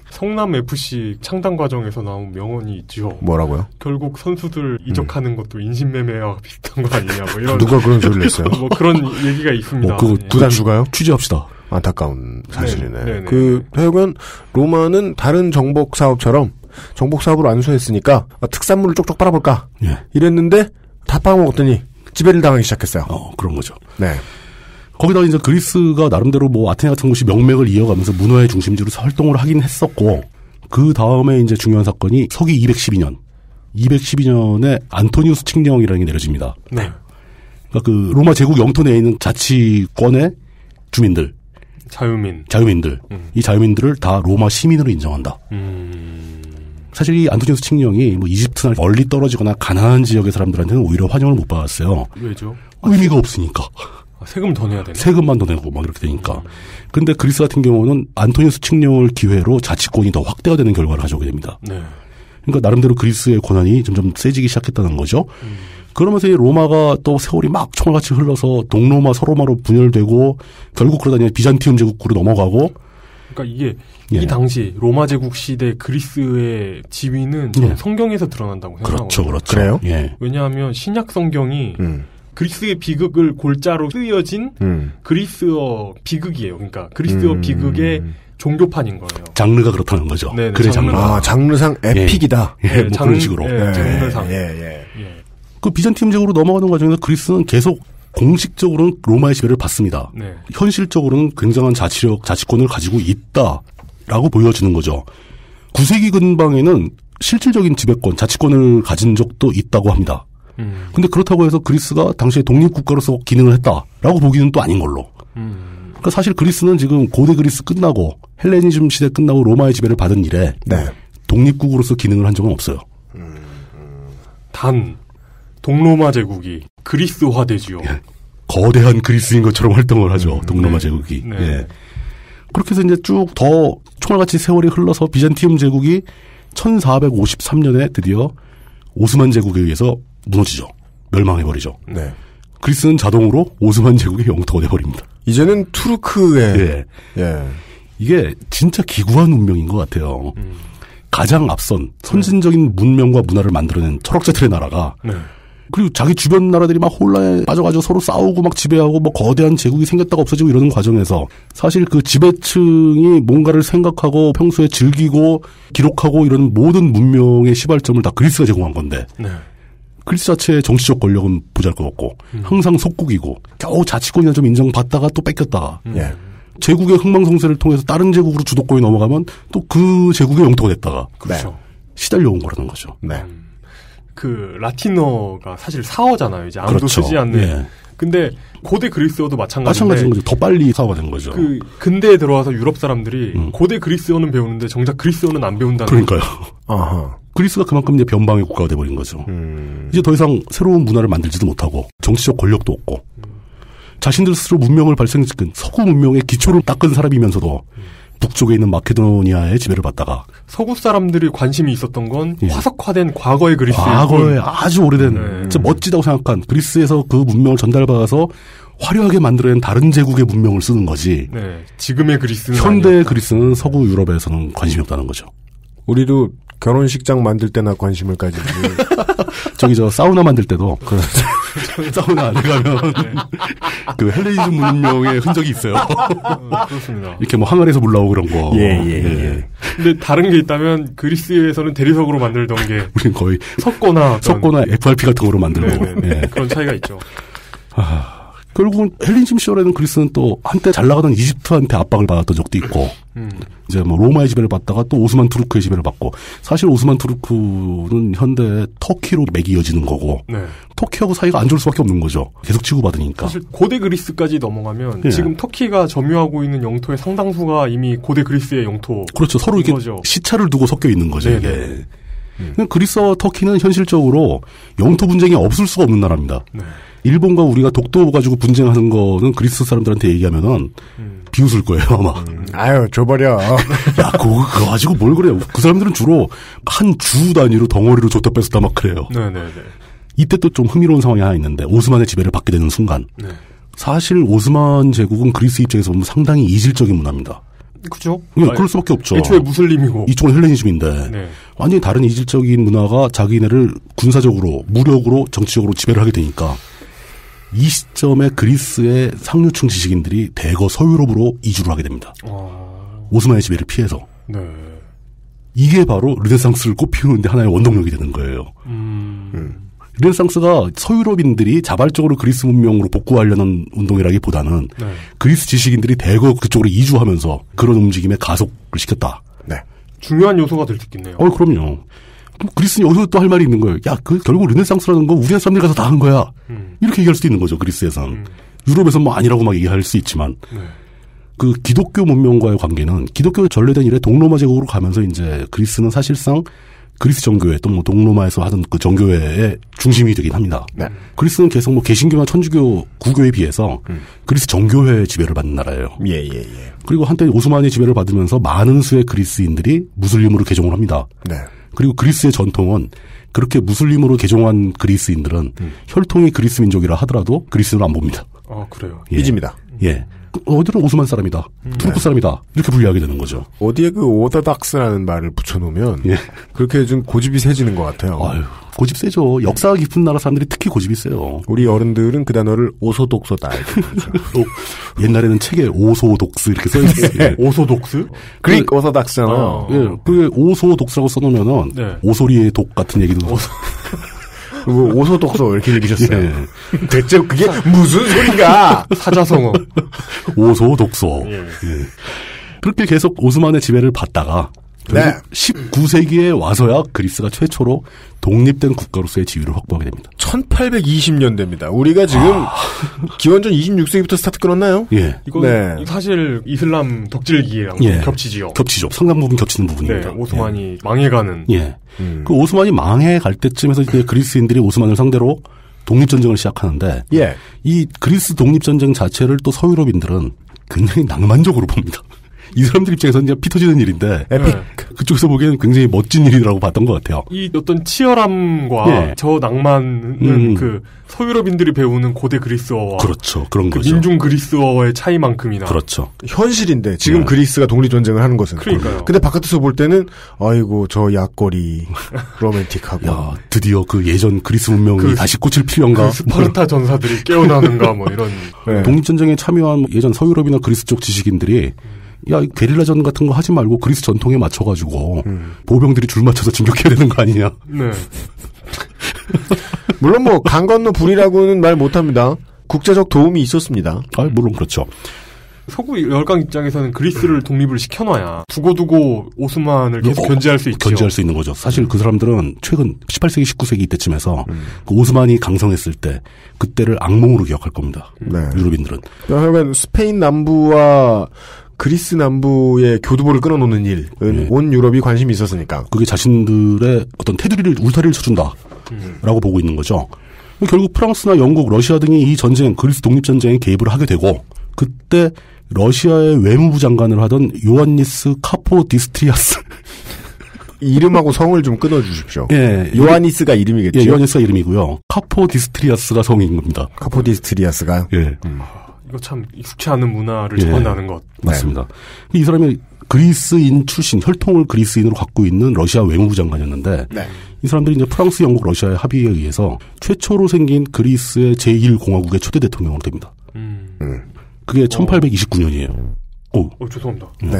성남 FC 창단 과정에서 나온 명언이 있죠. 뭐라고요? 결국 선수들 이적하는 것도 인신매매와 비슷한 거 아니냐, 뭐 이런. 누가 그런 소리를 했어요? 뭐 그런 얘기가 있습니다. 그거 구단주가요? 취재합시다. 안타까운 사실이네. 하여간 로마는 다른 정복 사업처럼 정복 사업을 안수했으니까 특산물을 쪽쪽 빨아볼까 이랬는데 다 빨아먹었더니 지배를 당하기 시작했어요. 그런 거죠. 거기다가 이제 그리스가 나름대로 뭐 아테네 같은 곳이 명맥을 이어가면서 문화의 중심지로 활동을 하긴 했었고, 그 다음에 이제 중요한 사건이 서기 212년에 안토니우스 칙령이라는 게 내려집니다. 그러니까 그 로마 제국 영토 내에 있는 자치권의 주민들. 자유민들. 이 자유민들을 다 로마 시민으로 인정한다. 사실 이 안토니우스 칙령이 뭐 이집트나 멀리 떨어지거나 가난한 지역의 사람들한테는 오히려 환영을 못 받았어요. 왜죠? 의미가 없으니까. 세금 더 내야 되나? 세금만 더 내고 막 이렇게 되니까. 근데 그리스 같은 경우는 안토니우스 칙령을 기회로 자치권이 더 확대가 되는 결과를 가져오게 됩니다. 그러니까 나름대로 그리스의 권한이 점점 세지기 시작했다는 거죠. 그러면서 이 로마가 또 세월이 막 총알같이 흘러서 동로마, 서로마로 분열되고 결국 그러다 비잔티움 제국으로 넘어가고. 그러니까 이게 이 당시 로마 제국 시대 그리스의 지위는 좀 성경에서 드러난다고 생각하거든요. 그렇죠. 그래요? 왜냐하면 신약 성경이 그리스의 비극을 골자로 쓰여진 그리스어 비극이에요. 그러니까 그리스어 비극의 종교판인 거예요. 장르가 그렇다는 거죠. 그래 장르가. 장르상 에픽이다. 뭐 그런 식으로. 장르상. 그 비잔티움 제국으로 넘어가는 과정에서 그리스는 계속 공식적으로는 로마의 지배를 받습니다. 현실적으로는 굉장한 자치권을 가지고 있다라고 보여지는 거죠. 9세기 근방에는 실질적인 지배권, 자치권을 가진 적도 있다고 합니다. 근데 그렇다고 해서 그리스가 당시에 독립국가로서 기능을 했다라고 보기는 또 아닌 걸로. 그러니까 사실 그리스는 지금 고대 그리스 끝나고 헬레니즘 시대 끝나고 로마의 지배를 받은 이래 독립국으로서 기능을 한 적은 없어요. 단 동로마 제국이 그리스화되지요. 거대한 그리스인 것처럼 활동을 하죠. 동로마 제국이. 그렇게 해서 이제 쭉 더 총알같이 세월이 흘러서 비잔티움 제국이 1453년에 드디어 오스만 제국에 의해서 무너지죠. 멸망해버리죠. 그리스는 자동으로 오스만 제국의 영토가 돼버립니다. 이제는 투르크의 이게 진짜 기구한 운명인 것 같아요. 가장 앞선 선진적인 문명과 문화를 만들어낸 철학자들의 나라가 그리고 자기 주변 나라들이 막 혼란에 빠져가지고 서로 싸우고 막 지배하고 뭐 거대한 제국이 생겼다가 없어지고 이러는 과정에서 사실 그 지배층이 뭔가를 생각하고 평소에 즐기고 기록하고 이런 모든 문명의 시발점을 다 그리스가 제공한 건데 그리스 자체의 정치적 권력은 보잘것없고 항상 속국이고 겨우 자치권이나 좀 인정받다가 또 뺏겼다가 제국의 흥망성쇠를 통해서 다른 제국으로 주도권이 넘어가면 또 그 제국의 영토가 됐다가 그렇죠. 시달려온 거라는 거죠. 네. 그 라틴어가 사실 사어잖아요. 이제 아무도 그렇죠. 쓰지 않는. 예. 근데 고대 그리스어도 마찬가지인데. 마찬가지인 거죠. 더 빨리 사어가 된 거죠. 그 근대에 들어와서 유럽 사람들이 고대 그리스어는 배우는데 정작 그리스어는 안 배운다는. 그러니까요. 아하. 그리스가 그만큼 이제 변방의 국가가 돼버린 거죠. 이제 더 이상 새로운 문화를 만들지도 못하고 정치적 권력도 없고 자신들 스스로 문명을 발생시킨 서구 문명의 기초를 닦은 사람이면서도 북쪽에 있는 마케도니아의 지배를 받다가 서구 사람들이 관심이 있었던 건 화석화된 과거의 그리스의 과거에 아주 오래된 진짜 멋지다고 생각한 그리스에서 그 문명을 전달받아서 화려하게 만들어낸 다른 제국의 문명을 쓰는 거지. 네, 지금의 그리스는 현대의 아니었다. 그리스는 서구 유럽에서는 관심이 없다는 거죠. 우리도 결혼식장 만들 때나 관심을 가지지. 저기 저 사우나 만들 때도 사우나 안에 가면 그 헬레니즘 문명의 흔적이 있어요. 그렇습니다. 이렇게 뭐 항아리에서 물 나오고 그런 거. 예. 근데 다른 게 있다면 그리스에서는 대리석으로 만들던 게 우리는 거의 석고나 FRP 같은 거로 만들고 네. 그런 차이가 있죠. 결국은 헬레니즘 시절에는 그리스는 또 한때 잘 나가던 이집트한테 압박을 받았던 적도 있고 이제 뭐 로마의 지배를 받다가 또 오스만 투르크의 지배를 받고 사실 오스만 투르크는 현대 터키로 맥이 이어지는 거고 네. 터키하고 사이가 안 좋을 수밖에 없는 거죠. 계속 치고받으니까. 사실 고대 그리스까지 넘어가면 예. 지금 터키가 점유하고 있는 영토의 상당수가 이미 고대 그리스의 영토. 그렇죠. 서로 이렇게 거죠. 시차를 두고 섞여 있는 거죠. 네네. 이게. 그리스와 터키는 현실적으로 영토 분쟁이 없을 수가 없는 나라입니다. 네. 일본과 우리가 독도 가지고 분쟁하는 거는 그리스 사람들한테 얘기하면은 비웃을 거예요 아마. 아유 줘버려. 야 그거 가지고 뭘 그래요. 그 사람들은 주로 한 주 단위로 덩어리로 줬다 뺐었다 막 그래요. 네네네. 이때 또 좀 흥미로운 상황이 하나 있는데 오스만의 지배를 받게 되는 순간 네. 사실 오스만 제국은 그리스 입장에서 보면 상당히 이질적인 문화입니다. 그죠? 그럴 수밖에 없죠. 애초에 무슬림이고. 이쪽은 헬레니즘인데 네. 완전히 다른 이질적인 문화가 자기네를 군사적으로 무력으로 정치적으로 지배를 하게 되니까 이 시점에 그리스의 상류층 지식인들이 대거 서유럽으로 이주를 하게 됩니다. 오스만의 지배를 피해서. 네. 이게 바로 르네상스를 꽃피우는데 하나의 원동력이 되는 거예요. 르네상스가 서유럽인들이 자발적으로 그리스 문명으로 복구하려는 운동이라기보다는 네. 그리스 지식인들이 대거 그쪽으로 이주하면서 그런 움직임에 가속을 시켰다. 네. 중요한 요소가 될 수 있겠네요. 그럼요. 그리스는 여기서 또 할 말이 있는 거예요. 야, 결국 르네상스라는 건 우리나라 사람들이 가서 다 한 거야. 이렇게 얘기할 수도 있는 거죠, 그리스에서는. 유럽에서는 뭐 아니라고 막 얘기할 수 있지만. 네. 그 기독교 문명과의 관계는 기독교가 전래된 이래 동로마 제국으로 가면서 이제 그리스는 사실상 그리스 정교회 또 뭐 동로마에서 하던 그 정교회의 중심이 되긴 합니다. 네. 그리스는 계속 뭐 개신교나 천주교 구교에 비해서 그리스 정교회의 지배를 받는 나라예요. 예. 그리고 한때 오스만의 지배를 받으면서 많은 수의 그리스인들이 무슬림으로 개종을 합니다. 네. 그리고 그리스의 전통은 그렇게 무슬림으로 개종한 그리스인들은 혈통이 그리스 민족이라 하더라도 그리스는 안 봅니다. 그래요. 삐집니다. 예. 어디는 오스만 사람이다. 투르크 사람이다. 이렇게 분리하게 되는 거죠. 어디에 그 오더닥스라는 말을 붙여놓으면 그렇게 좀 고집이 세지는 것 같아요. 아유, 고집 세죠. 역사가 깊은 나라 사람들이 특히 고집이 세요. 우리 어른들은 그 단어를 오소독소다. 옛날에는 책에 오소독스 이렇게 써있어요. 오소독스? 그릭 오소닥스잖아요. 예, 그게 오소독스라고 써놓으면은 오소리의 독 같은 얘기도. 오소독소 이렇게 읽으셨어요. 대체 그게 무슨 소리가? 사자성어. 오소독소. 예. 그렇게 계속 오스만의 지배를 받다가 19세기에 와서야 그리스가 최초로 독립된 국가로서의 지위를 확보하게 됩니다. 1820년대입니다. 우리가 지금 기원전 26세기부터 스타트 끊었나요? 예. 이건 사실 이슬람 덕질기랑 겹치지요. 겹치죠. 상당 부분 겹치는 부분입니다. 네, 오스만이 망해가는. 예. 그 오스만이 망해갈 때쯤에서 이제 그리스인들이 오스만을 상대로 독립전쟁을 시작하는데 이 그리스 독립전쟁 자체를 또 서유럽인들은 굉장히 낭만적으로 봅니다. 이 사람들 입장에서는 그냥 피 터지는 일인데 그쪽에서 보기에는 굉장히 멋진 일이라고 봤던 것 같아요. 이 어떤 치열함과 저 낭만은 그 서유럽인들이 배우는 고대 그리스어와 그렇죠. 그런 거죠. 민중 그리스어의 차이만큼이나 그렇죠. 현실인데 지금 그리스가 독립전쟁을 하는 것은 그러니까요. 근데 바깥에서 볼 때는 아이고 저 약거리 로맨틱하고 야 드디어 그 예전 그리스 문명이 다시 꽂힐 필요인가? 그 스파르타 전사들이 깨어나는가 뭐 이런 독립전쟁에 참여한 예전 서유럽이나 그리스 쪽 지식인들이 야, 게릴라전 같은 거 하지 말고 그리스 전통에 맞춰가지고 보병들이 줄 맞춰서 진격해야 되는 거 아니냐. 네. 물론 뭐 강 건너 불이라고는 말 못합니다. 국제적 도움이 있었습니다. 물론 그렇죠. 서구 열강 입장에서는 그리스를 독립을 시켜놔야 두고두고 오스만을 계속 견제할 수 있죠. 견제할 수 있는 거죠. 사실 그 사람들은 최근 18세기, 19세기 이때쯤에서 그 오스만이 강성했을 때 그때를 악몽으로 기억할 겁니다. 네. 유럽인들은. 그러니까 스페인 남부와 그리스 남부의 교두보를 끊어놓는 일은 네. 온 유럽이 관심이 있었으니까. 그게 자신들의 어떤 테두리를 울타리를 쳐준다라고 보고 있는 거죠. 결국 프랑스나 영국, 러시아 등이 이 전쟁, 그리스 독립전쟁에 개입을 하게 되고 그때 러시아의 외무부 장관을 하던 요한니스 카포디스트리아스 이름하고 성을 좀 끊어주십시오. 예, 요하니스가 이름이겠죠. 예, 요하니스가 이름이고요. 카포디스트리아스가 성인 겁니다. 카포디스트리아스가. 예. 이거 참 익숙치 않은 문화를 접한다는 것. 맞습니다. 네. 이 사람이 그리스인 출신, 혈통을 그리스인으로 갖고 있는 러시아 외무부 장관이었는데 네. 이 사람들이 이제 프랑스, 영국, 러시아의 합의에 의해서 최초로 생긴 그리스의 제1공화국의 초대 대통령으로 됩니다. 그게 1829년이에요. 죄송합니다. 네.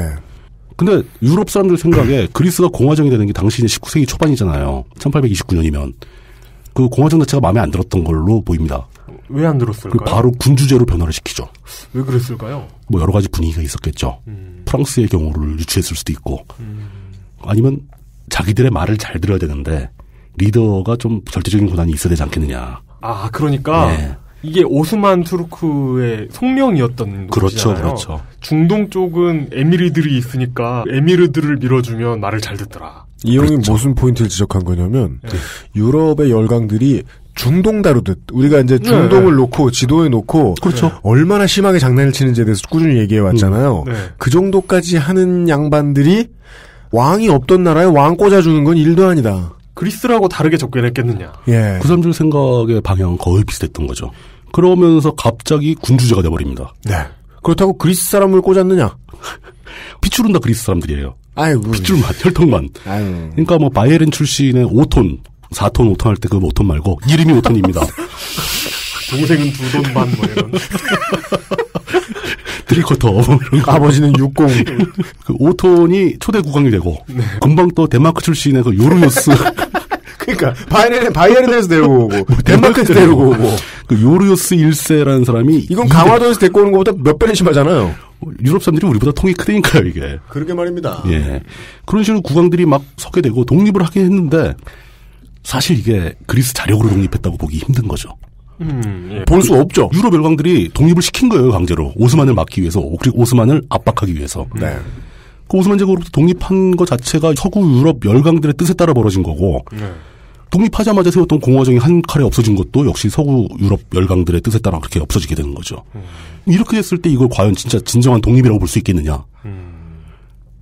근데 유럽 사람들 생각에 그리스가 공화정이 되는 게 당시 19세기 초반이잖아요. 1829년이면. 그 공화정 자체가 마음에 안 들었던 걸로 보입니다. 왜 안 들었을까요? 바로 군주제로 변화를 시키죠. 왜 그랬을까요? 뭐 여러 가지 분위기가 있었겠죠. 프랑스의 경우를 유추했을 수도 있고 아니면 자기들의 말을 잘 들어야 되는데 리더가 좀 절대적인 권한이 있어야 되지 않겠느냐. 아, 그러니까 네. 이게 오스만 투르크의 속령이었던 거잖아요. 그렇죠. 중동 쪽은 에미르들이 있으니까 에미르들을 밀어주면 말을 잘 듣더라. 이 형이 그렇죠. 무슨 포인트를 지적한 거냐면 네. 유럽의 열강들이 중동 다루듯 우리가 이제 중동을 놓고 지도에 놓고 그렇죠. 얼마나 심하게 장난을 치는지에 대해서 꾸준히 얘기해 왔잖아요. 네. 그 정도까지 하는 양반들이 왕이 없던 나라에 왕 꽂아주는 건 일도 아니다. 그리스라고 다르게 접근했겠느냐. 예. 그 사람들 생각의 방향은 거의 비슷했던 거죠. 그러면서 갑자기 군주제가 돼버립니다. 네. 그렇다고 그리스 사람을 꽂았느냐? 피추른 다 그리스 사람들이에요. 아이고. 피추른만, 혈통만. 아유. 그러니까 뭐 바이에른 출신의 5톤, 4톤, 5톤 할 때 그 5톤 말고 이름이 5톤입니다. 동생은 2돈 반 뭐 이런. 드리커터. 아버지는 60. 그 5톤이 초대 국왕이 되고 네. 금방 또 데마크 출신의 그 요르요스. 그러니까 바이에른에서 데리고 오고 덴마크에서 데리고 오고 그 요르요스 1세라는 사람이 이건 강화도에서 데리고 오는 것보다 몇 배는 심하잖아요. 유럽 사람들이 우리보다 통이 크다니까요 이게. 그러게 말입니다. 예. 그런 식으로 국왕들이 막 서게 되고 독립을 하긴 했는데 사실 이게 그리스 자력으로 독립했다고 보기 힘든 거죠. 예. 볼 수 없죠. 유럽 열강들이 독립을 시킨 거예요, 강제로. 오스만을 막기 위해서, 그리고 오스만을 압박하기 위해서. 네. 그 오스만 제국으로부터 독립한 것 자체가 서구 유럽 열강들의 뜻에 따라 벌어진 거고, 네. 독립하자마자 세웠던 공화정이 한 칼에 없어진 것도 역시 서구 유럽 열강들의 뜻에 따라 그렇게 없어지게 되는 거죠. 이렇게 했을 때 이걸 과연 진짜 진정한 독립이라고 볼 수 있겠느냐.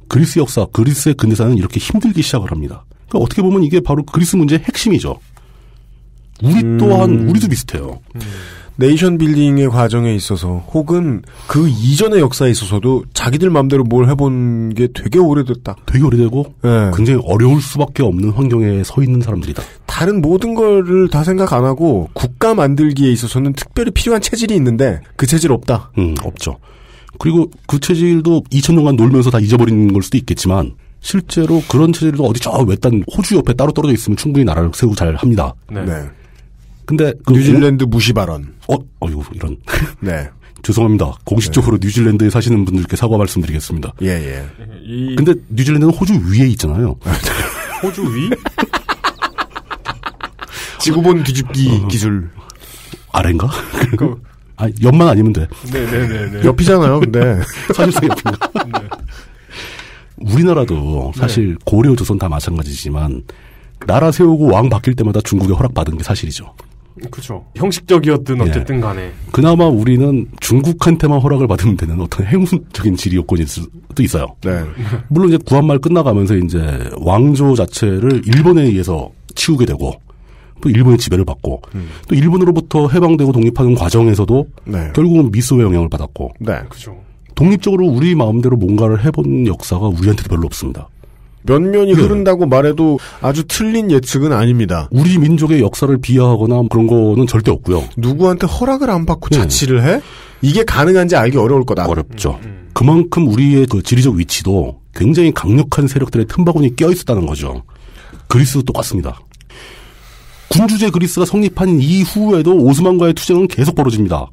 그리스 역사, 그리스의 근대사는 이렇게 힘들기 시작을 합니다. 그러니까 어떻게 보면 이게 바로 그리스 문제의 핵심이죠. 우리 또한 우리도 비슷해요. 네이션 빌딩의 과정에 있어서 혹은 그 이전의 역사에 있어서도 자기들 마음대로 뭘 해본 게 되게 오래됐다. 되게 오래되고 네. 굉장히 어려울 수밖에 없는 환경에 서 있는 사람들이다. 다른 모든 거를 다 생각 안 하고 국가 만들기에 있어서는 특별히 필요한 체질이 있는데 그 체질 없다. 없죠. 그리고 그 체질도 2000년간 놀면서 다 잊어버리는 걸 수도 있겠지만 실제로 그런 체질도 어디 저 외딴 호주 옆에 따로 떨어져 있으면 충분히 나라를 세우고 잘 합니다. 네. 근데 그 뉴질랜드 무시 발언. 이거 이런. 네. 죄송합니다. 공식적으로 네. 뉴질랜드에 사시는 분들께 사과 말씀드리겠습니다. 예. 근데 뉴질랜드는 호주 위에 있잖아요. 호주 위? 지구본 뒤집기 기술. 아래인가? 옆만 아니면 돼. 네네네. 옆이잖아요, 근데. 사실상 옆인가? 네. 우리나라도 사실 네. 고려 조선 다 마찬가지지만 나라 세우고 왕 바뀔 때마다 중국에 허락받은 게 사실이죠. 그렇죠. 형식적이었든 어쨌든 간에. 그나마 우리는 중국한테만 허락을 받으면 되는 어떤 행운적인 지리 요건이 수도 있어요. 네. 물론 이제 구한말 끝나가면서 이제 왕조 자체를 일본에 의해서 치우게 되고 또 일본의 지배를 받고 또 일본으로부터 해방되고 독립하는 과정에서도 네. 결국은 미소의 영향을 받았고. 네. 그렇죠. 독립적으로 우리 마음대로 뭔가를 해본 역사가 우리한테도 별로 없습니다. 면면이 흐른다고 말해도 아주 틀린 예측은 아닙니다. 우리 민족의 역사를 비하하거나 그런 거는 절대 없고요. 누구한테 허락을 안 받고 자치를 해? 이게 가능한지 알기 어려울 거다. 어렵죠. 그만큼 우리의 그 지리적 위치도 굉장히 강력한 세력들의 틈바구니에 껴 있었다는 거죠. 그리스도 똑같습니다. 군주제 그리스가 성립한 이후에도 오스만과의 투쟁은 계속 벌어집니다.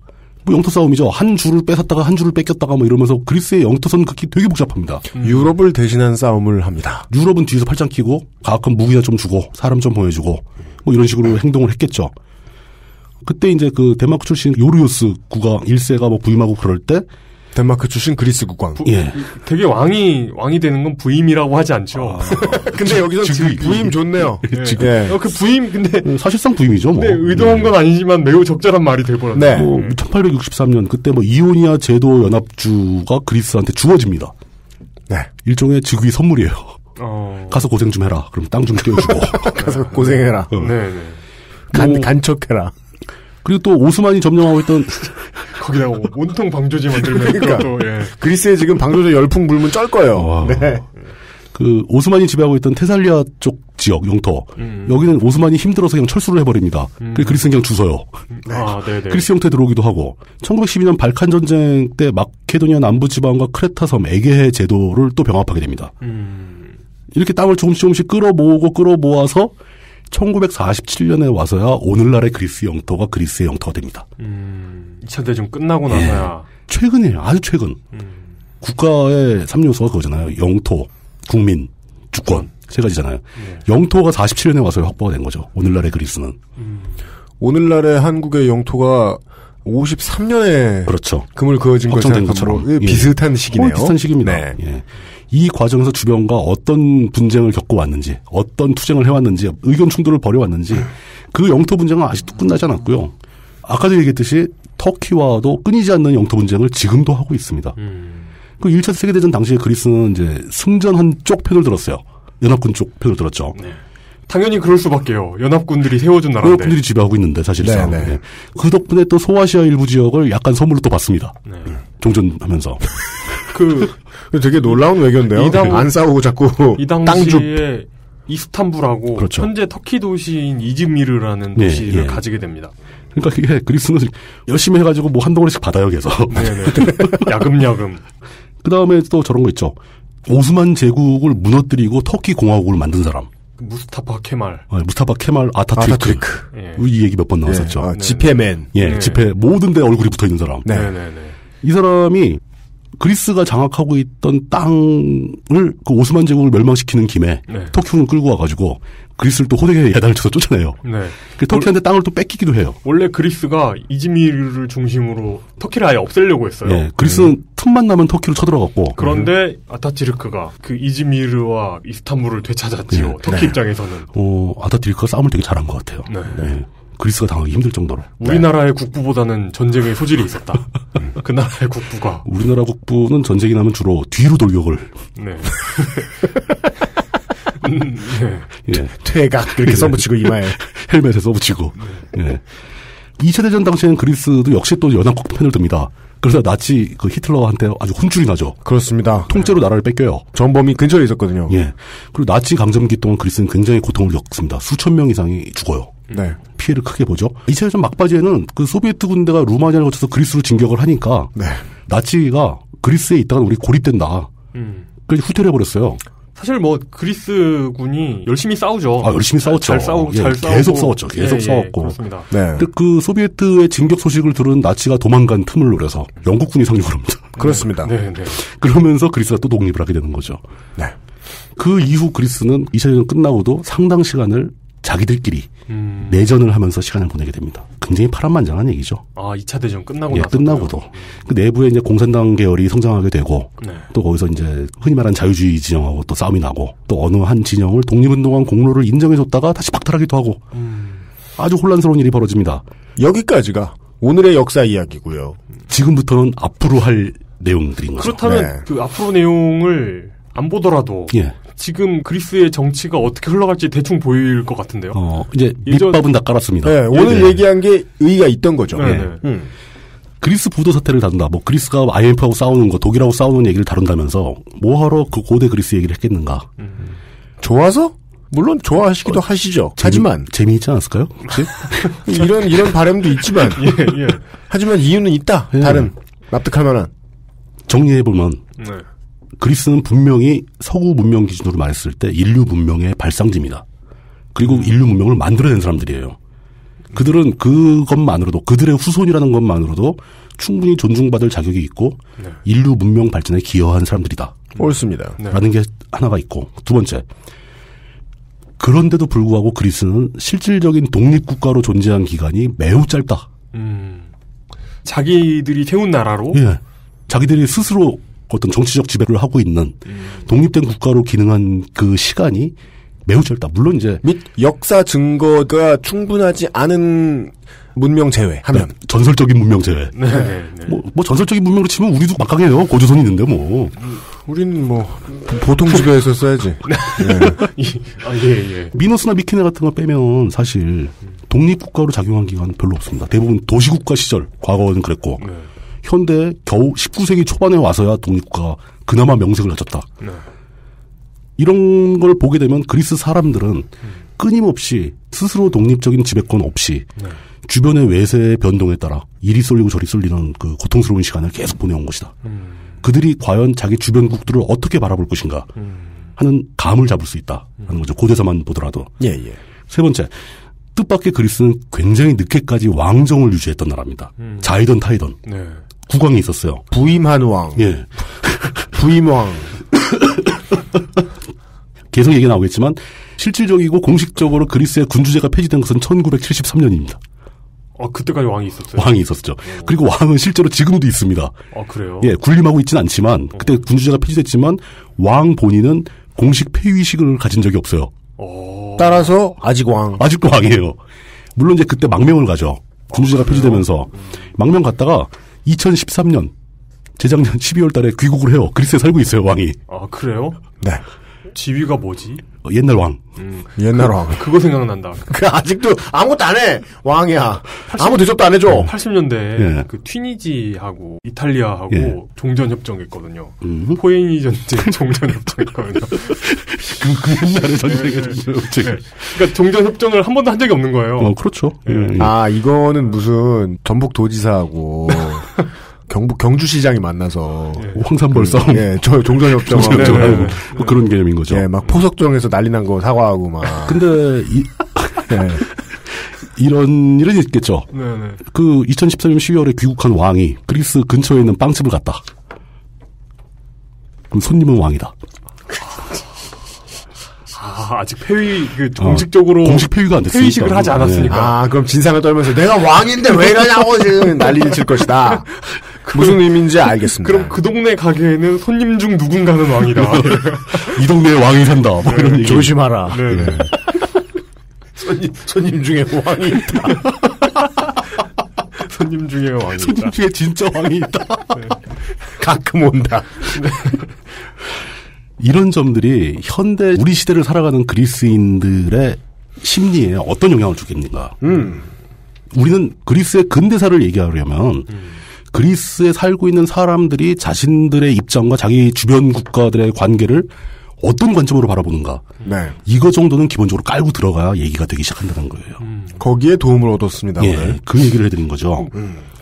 뭐 영토 싸움이죠. 한 줄을 뺏었다가 한 줄을 뺏겼다가 뭐 이러면서 그리스의 영토선 극히 되게 복잡합니다. 유럽을 대신한 싸움을 합니다. 유럽은 뒤에서 팔짱 끼고 가끔 무기나 좀 주고 사람 좀 보내주고 뭐 이런 식으로 행동을 했겠죠. 그때 이제 그 덴마크 출신 요르요스 국왕 1세가 뭐 부임하고 그럴 때 덴마크 출신 그리스 국왕. 예. 되게 왕이 되는 건 부임이라고 하지 않죠. 근데 여기서 부임 좋네요. 예. 그 부임 근데 사실상 부임이죠. 뭐. 네, 의도한 건 아니지만 매우 적절한 말이 돼버렸네. 네. 1863년 그때 뭐 이오니아 제도 연합주가 그리스한테 주어집니다. 네. 일종의 즉위 선물이에요. 가서 고생 좀 해라. 그럼 땅 좀 떼어주고. 가서 고생해라. 네. 간척해라. 그리고 또 오스만이 점령하고 있던 거기다가 온통 방조제 만들면 그러니까 그것도, 예. 그리스에 지금 방조제 열풍 불면 쩔 거예요. 네. 그 오스만이 지배하고 있던 테살리아 쪽 지역 영토 여기는 오스만이 힘들어서 그냥 철수를 해버립니다. 그리스는 그냥 주서요. 그리스 영토에 들어오기도 하고 1912년 발칸 전쟁 때 마케도니아 남부 지방과 크레타섬 에게해 제도를 또 병합하게 됩니다. 이렇게 땅을 조금씩 끌어모아서 1947년에 와서야 오늘날의 그리스 영토가 그리스의 영토가 됩니다. 2차 대전 끝나고 나서야. 최근이에요. 아주 최근. 국가의 3요소가 그거잖아요. 영토, 국민, 주권 세 가지잖아요. 영토가 47년에 와서 확보가 된 거죠. 오늘날의 그리스는. 오늘날의 한국의 영토가 53년에 그렇죠. 금을 그어진 것처럼 비슷한 시기네요. 비슷한 시기입니다. 네. 예. 이 과정에서 주변과 어떤 분쟁을 겪어왔는지, 어떤 투쟁을 해왔는지, 의견 충돌을 벌여왔는지 그 영토 분쟁은 아직도 끝나지 않았고요. 아까도 얘기했듯이 터키와도 끊이지 않는 영토 분쟁을 지금도 하고 있습니다. 그 1차 세계대전 당시에 그리스는 이제 승전한 쪽 편을 들었어요. 연합군 쪽 편을 들었죠. 네. 당연히 그럴 수밖에요. 연합군들이 세워준 나라인데. 연합군들이 지배하고 있는데 사실상. 네. 그 덕분에 또 소아시아 일부 지역을 약간 선물로 또 받습니다. 네. 종전하면서. 되게 놀라운 외교인데요. 안 싸우고 자꾸 이 당시에 이스탄불하고 그렇죠. 현재 터키 도시인 이즈미르라는 도시를 가지게 됩니다. 그러니까 이게 그리스는 열심히 해가지고 뭐 한 덩어리씩 받아요, 계속. 네네. 야금야금. 그 다음에 또 저런 거 있죠. 오스만 제국을 무너뜨리고 터키 공화국을 만든 사람. 무스타파 케말. 무스타파 케말 아타투르크. 예. 이 얘기 몇 번 나왔었죠. 지폐맨. 지폐 모든 데 얼굴이 붙어 있는 사람. 이 사람이 그리스가 장악하고 있던 땅을 그 오스만 제국을 멸망시키는 김에 터키군을 끌고 와가지고 그리스를 또 호되게 야단을 쳐서 쫓아내요. 그 터키한테 땅을 또 뺏기기도 해요. 원래 그리스가 이즈미르를 중심으로 터키를 아예 없애려고 했어요. 그리스는 틈만 나면 터키로 쳐들어갔고. 그런데 아타투르크가 그 이즈미르와 이스탄불을 되찾았지요. 터키 입장에서는. 아타투르크가 싸움을 되게 잘한 것 같아요. 그리스가 당하기 힘들 정도로. 우리나라의 국부보다는 전쟁에 소질이 있었다. 그 나라의 국부가. 우리나라 국부는 전쟁이 나면 주로 뒤로 돌격을. 네. 퇴각 이렇게 써붙이고 이마에 헬멧에 써붙이고. 2차 대전 당시에는 그리스도 역시 또 연합국 편을 듭니다. 그래서 나치 그 히틀러한테 아주 혼쭐이 나죠. 그렇습니다. 통째로 나라를 뺏겨요. 전범이 근처에 있었거든요. 그리고 나치 강점기 동안 그리스는 굉장히 고통을 겪습니다. 수천 명 이상이 죽어요. 피해를 크게 보죠. 2차 대전 막바지에는 그 소비에트 군대가 루마니아를 거쳐서 그리스로 진격을 하니까 나치가 그리스에 있다가 우리 고립된다. 그래서 후퇴를 해버렸어요. 사실 뭐 그리스군이 열심히 싸우죠. 열심히 싸웠죠. 잘 싸우고 계속 싸웠죠. 계속 싸웠고. 그렇습니다. 근데 그 소비에트의 진격 소식을 들은 나치가 도망간 틈을 노려서 영국군이 상륙을 합니다. 그렇습니다. 그러면서 그리스가 또 독립을 하게 되는 거죠. 그 이후 그리스는 2차 대전 끝나고도 상당 시간을 자기들끼리 내전을 하면서 시간을 보내게 됩니다. 굉장히 파란만장한 얘기죠. 2차 대전 끝나고 나서. 끝나고도. 그 내부에 이제 공산당 계열이 성장하게 되고, 또 거기서 이제 흔히 말하는 자유주의 진영하고 또 싸움이 나고, 또 어느 한 진영을 독립운동한 공로를 인정해줬다가 다시 박탈하기도 하고, 아주 혼란스러운 일이 벌어집니다. 여기까지가 오늘의 역사 이야기고요. 지금부터는 앞으로 할 내용들인 거죠. 그렇다면 그 앞으로 내용을 안 보더라도 지금 그리스의 정치가 어떻게 흘러갈지 대충 보일 것 같은데요. 이제 밑밥은 다 깔았습니다. 오늘 얘기한 게 의의가 있던 거죠. 그리스 부도 사태를 다룬다. 뭐 그리스가 IMF하고 싸우는 거, 독일하고 싸우는 얘기를 다룬다면서 뭐하러 그 고대 그리스 얘기를 했겠는가. 좋아서? 물론 좋아하시기도 하시죠. 하지만 재미있지 않았을까요? 혹시? 이런 바람도 있지만 하지만 이유는 있다. 다른 납득할 만한. 정리해보면 그리스는 분명히 서구 문명 기준으로 말했을 때 인류 문명의 발상지입니다. 그리고 인류 문명을 만들어낸 사람들이에요. 그들은 그것만으로도 그들의 후손이라는 것만으로도 충분히 존중받을 자격이 있고 네. 인류 문명 발전에 기여한 사람들이다. 옳습니다. 라는 게 하나가 있고 두 번째 그런데도 불구하고 그리스는 실질적인 독립국가로 존재한 기간이 매우 짧다. 자기들이 세운 나라로? 예. 자기들이 스스로 어떤 정치적 지배를 하고 있는 독립된 국가로 기능한 그 시간이 매우 짧다. 물론 이제 및 역사 증거가 충분하지 않은 문명 제외하면 네, 전설적인 문명 제외. 네. 뭐 전설적인 문명으로 치면 우리도 막강해요. 고조선이 있는데 뭐. 우리는 뭐 보통 지배에서 써야지. 네. 예. 미노스나 미키네 같은 거 빼면 사실 독립국가로 작용한 기간은 별로 없습니다. 대부분 도시국가 시절 과거는 그랬고 네. 현대 겨우 19세기 초반에 와서야 독립국가가 그나마 명색을 갖췄다. 네. 이런 걸 보게 되면 그리스 사람들은 끊임없이 스스로 독립적인 지배권 없이 네. 주변의 외세의 변동에 따라 이리 쏠리고 저리 쏠리는 그 고통스러운 시간을 계속 보내온 것이다. 그들이 과연 자기 주변국들을 어떻게 바라볼 것인가 하는 감을 잡을 수 있다 하는 거죠. 고대사만 보더라도. 예. 세 번째, 뜻밖의 그리스는 굉장히 늦게까지 왕정을 유지했던 나라입니다. 자이던 타이던. 네. 국왕이 있었어요. 부임한 왕. 예. 부임왕. 계속 얘기 나오겠지만 실질적이고 공식적으로 그리스의 군주제가 폐지된 것은 1973년입니다. 그때까지 왕이 있었어요? 왕이 있었죠. 그리고 왕은 실제로 지금도 있습니다. 그래요? 예, 군림하고 있지는 않지만 그때 군주제가 폐지됐지만 왕 본인은 공식 폐위식을 가진 적이 없어요. 따라서 아직도 왕이에요. 물론 이제 그때 망명을 가죠. 군주제가 폐지되면서 망명 갔다가 2013년 재작년 12월 달에 귀국을 해요. 그리스에 살고 있어요, 왕이. 그래요? 네. 지위가 뭐지? 옛날 왕. 옛날 왕. 그거 생각난다. 아직도 아무것도 안 해. 왕이야. 아무 대접도 안 해줘. 80년대 예. 그 튀니지하고 이탈리아하고 예. 종전협정했거든요. 포에니 전쟁 종전협정했거든요. 그 옛날에 전쟁의 종전협정. 네. 그러니까 종전협정을 한 번도 한 적이 없는 거예요. 그렇죠. 이거는 무슨 전북 도지사하고 경주시장이 만나서 황산벌 싸움. 예, 저 종전협정하고 뭐 그런 개념인 거죠. 예, 막 포석정에서 난리 난 거 사과하고 막. 근데 이런 일은 있겠죠. 네네. 그 2013년 12월에 귀국한 왕이 그리스 근처에 있는 빵집을 갔다. 그럼 손님은 왕이다. 아직 공식적으로 공식 폐위가 안 됐으니까. 폐위식을 하지 않았으니까. 그럼 진상을 떨면서 내가 왕인데 왜 이러냐고 지금 난리를 칠 것이다. 무슨 의미인지 알겠습니다. 그럼 그 동네 가게에는 손님 중 누군가는 왕이다. 이 동네에 왕이 산다. 뭐 이런 얘기. 조심하라. 네. 손님 중에 왕이 있다. 손님 중에 왕이 있다. 손님 중에 진짜 왕이 있다. 네. 가끔 온다. 네. 이런 점들이 현대 우리 시대를 살아가는 그리스인들의 심리에 어떤 영향을 주겠는가. 우리는 그리스의 근대사를 얘기하려면 그리스에 살고 있는 사람들이 자신들의 입장과 자기 주변 국가들의 관계를 어떤 관점으로 바라보는가. 네. 이거 정도는 기본적으로 깔고 들어가야 얘기가 되기 시작한다는 거예요. 거기에 도움을 얻었습니다. 예, 오늘. 그 얘기를 해드린 거죠.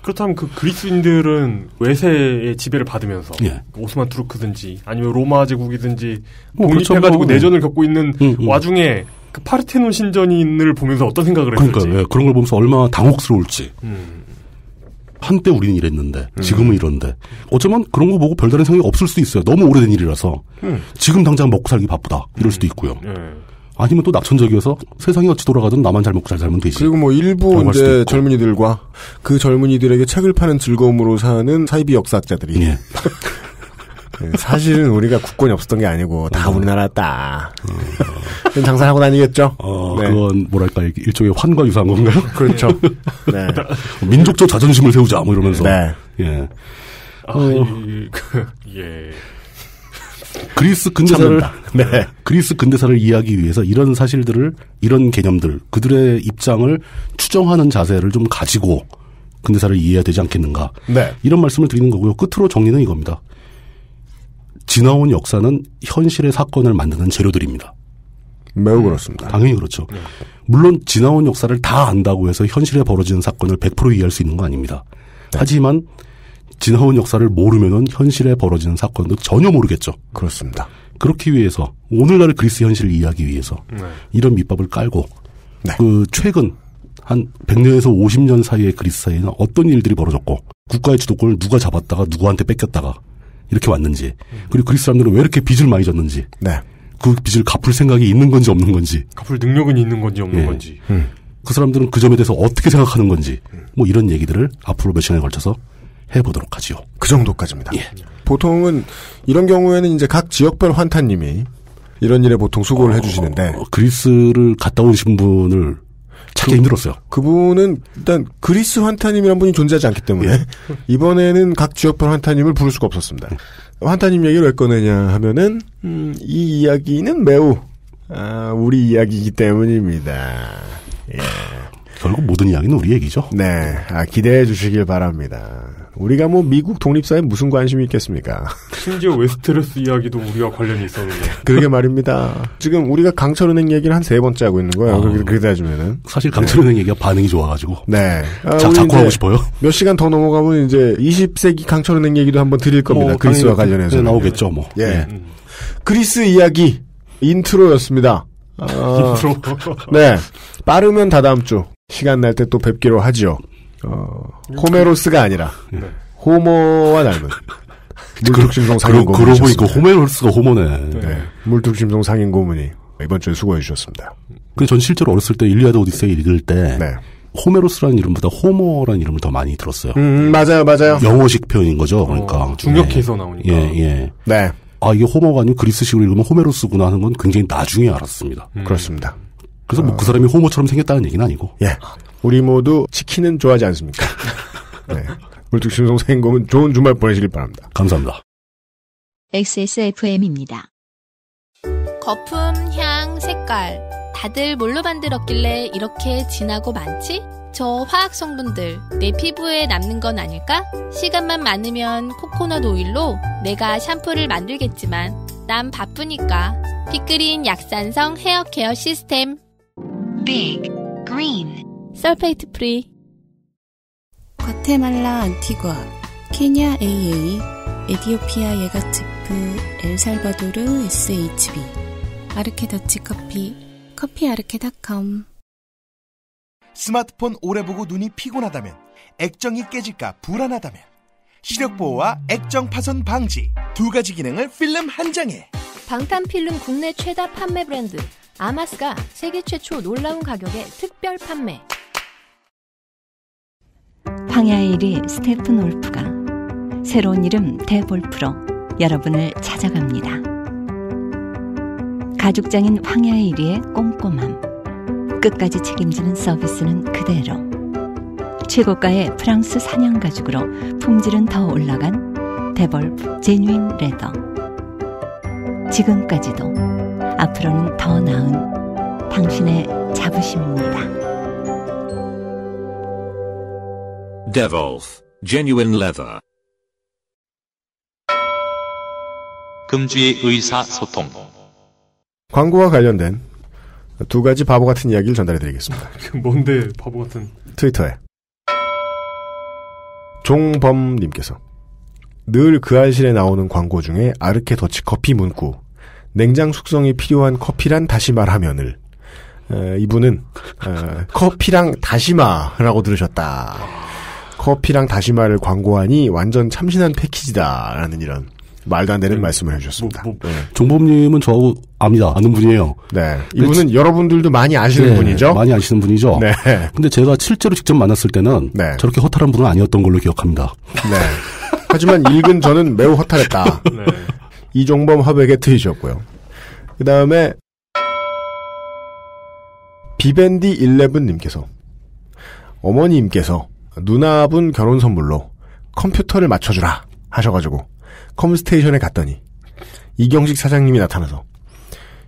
그렇다면 그 그리스인들은 외세의 지배를 받으면서 오스만 투르크든지 아니면 로마 제국이든지 독립해가지고 내전을 겪고 있는 와중에 그 파르테논 신전을 보면서 어떤 생각을 했을지. 그러니까 그런 걸 보면서 얼마나 당혹스러울지. 한때 우리는 이랬는데 지금은 이런데 어쩌면 그런 거 보고 별다른 생각이 없을 수도 있어요. 너무 오래된 일이라서 지금 당장 먹고 살기 바쁘다 이럴 수도 있고요. 아니면 또 낙천적이어서 세상이 어찌 돌아가든 나만 잘 먹고 잘 살면 되지. 그리고 뭐 일부 이제 젊은이들과 그 젊은이들에게 책을 파는 즐거움으로 사는 사이비 역사학자들이 예. 사실은 우리가 국권이 없었던 게 아니고 다 우리나라였다. 장사하고 다니겠죠. 네. 그건 뭐랄까 일종의 환과 유사한 건가요? 그렇죠. 네. 민족적 자존심을 세우자 뭐 이러면서. 네. 예. 예. 그리스 근대사를 이해하기 위해서 이런 사실들을, 이런 개념들, 그들의 입장을 추정하는 자세를 좀 가지고 근대사를 이해해야 되지 않겠는가. 네. 이런 말씀을 드리는 거고요. 끝으로 정리는 이겁니다. 지나온 역사는 현실의 사건을 만드는 재료들입니다. 매우 그렇습니다. 당연히 그렇죠. 물론 지나온 역사를 다 안다고 해서 현실에 벌어지는 사건을 100% 이해할 수 있는 거 아닙니다. 네. 하지만 지나온 역사를 모르면은 현실에 벌어지는 사건도 전혀 모르겠죠. 그렇습니다. 그렇기 위해서 오늘날의 그리스 현실을 이해하기 위해서 이런 밑밥을 깔고 그 최근 한 100년에서 50년 사이의 그리스 사이에는 어떤 일들이 벌어졌고 국가의 주도권을 누가 잡았다가 누구한테 뺏겼다가 이렇게 왔는지 그리고 그리스 사람들은 왜 이렇게 빚을 많이 졌는지 네. 그 빚을 갚을 생각이 있는 건지 없는 건지 갚을 능력은 있는 건지 없는 건지 그 사람들은 그 점에 대해서 어떻게 생각하는 건지 뭐 이런 얘기들을 앞으로 몇 시간에 걸쳐서 해보도록 하지요. 그 정도까지입니다. 예. 보통은 이런 경우에는 이제 각 지역별 환타님이 이런 일에 보통 수고를 해주시는데 그리스를 갔다 오신 분을 찾기 힘들었어요. 그분은 일단 그리스 환타님이란 분이 존재하지 않기 때문에 이번에는 각 지역별 환타님을 부를 수가 없었습니다. 환타님 얘기를 왜 꺼내냐 하면은 이 이야기는 매우 우리 이야기이기 때문입니다. 예. 결국 모든 이야기는 우리 얘기죠. 네, 기대해 주시길 바랍니다. 우리가 뭐 미국 독립사에 무슨 관심이 있겠습니까? 심지어 웨스테로스 이야기도 우리와 관련이 있었는데. 그러게 말입니다. 지금 우리가 강철은행 얘기를 한 3번째 하고 있는 거예요. 그렇게 따지면은. 사실 강철은행 얘기가 반응이 좋아가지고. 네. 자꾸 하고 싶어요. 몇 시간 더 넘어가면 이제 20세기 강철은행 얘기도 한번 드릴 겁니다. 그리스와 관련해서. 네, 나오겠죠, 뭐. 예. 그리스 이야기 인트로였습니다. 인트로. 네. 빠르면 다다음 주. 시간 날 때 또 뵙기로 하지요. 호메로스가 아니라 호모와 닮은 물뚝심송 상인 고문이 그러고 보니까 호메로스가 호모네. 네. 물뚝심송 상인 고문이 이번 주에 수고해 주셨습니다. 근데 전 실제로 어렸을 때 일리아드 오디세이 읽을 때 호메로스라는 이름보다 호모라는 이름을 더 많이 들었어요. 맞아요. 영어식 표현인 거죠. 그러니까 중역해서 나오니까. 예. 네. 아, 이게 호모가 아니고 그리스식으로 읽으면 호메로스구나 하는 건 굉장히 나중에 알았습니다. 그렇습니다. 그래서 뭐 그 사람이 호모처럼 생겼다는 얘기는 아니고. 예. 우리 모두 치킨은 좋아하지 않습니까? 네. 물뚝심송 생검은 좋은 주말 보내시길 바랍니다. 감사합니다. XSFM입니다. 거품, 향, 색깔 다들 뭘로 만들었길래 이렇게 진하고 많지? 저 화학 성분들 내 피부에 남는 건 아닐까? 시간만 많으면 코코넛 오일로 내가 샴푸를 만들겠지만 난 바쁘니까 빅그린 약산성 헤어 케어 시스템 Big Green 설페이트 프리. 과테말라 안티구아, 케냐 AA, 에디오피아 예가츠프, 엘살바도르 SHB, 아르케 더치커피, 커피아르케닷컴. 스마트폰 오래 보고 눈이 피곤하다면, 액정이 깨질까 불안하다면, 시력보호와 액정 파손 방지 두 가지 기능을 필름 한 장에. 방탄필름 국내 최다 판매 브랜드 아마스가 세계 최초 놀라운 가격에 특별 판매. 황야의 1위 스테픈 올프가 새로운 이름 대볼프로 여러분을 찾아갑니다. 가죽장인 황야의 1위의 꼼꼼함, 끝까지 책임지는 서비스는 그대로, 최고가의 프랑스 사냥 가죽으로 품질은 더 올라간 데볼프 제뉴인 레더. 지금까지도, 앞으로는 더 나은 당신의 자부심입니다. Devolf Genuine Leather. 금주의 의사소통. 광고와 관련된 두 가지 바보 같은 이야기를 전달해드리겠습니다. 뭔데 바보 같은? 트위터에 종범님께서 늘 그 알실에 나오는 광고 중에 아르케 더치 커피 문구 냉장 숙성이 필요한 커피란 다시 말하면을 이분은 커피랑 다시마라고 들으셨다. 커피랑 다시마를 광고하니 완전 참신한 패키지다라는 이런 말도 안 되는 말씀을 해주셨습니다. 종범님은 저하고 압니다. 아는 분이에요. 네, 이분은 여러분들도 많이 아시는 분이죠. 많이 아시는 분이죠. 네. 근데 제가 실제로 직접 만났을 때는 저렇게 허탈한 분은 아니었던 걸로 기억합니다. 네. 하지만 읽은 저는 매우 허탈했다. 네. 이종범 화백의 트윗이었고요. 그 다음에 비밴디 11님께서 어머님께서 누나분 결혼 선물로 컴퓨터를 맞춰주라 하셔가지고 컴스테이션에 갔더니 이경식 사장님이 나타나서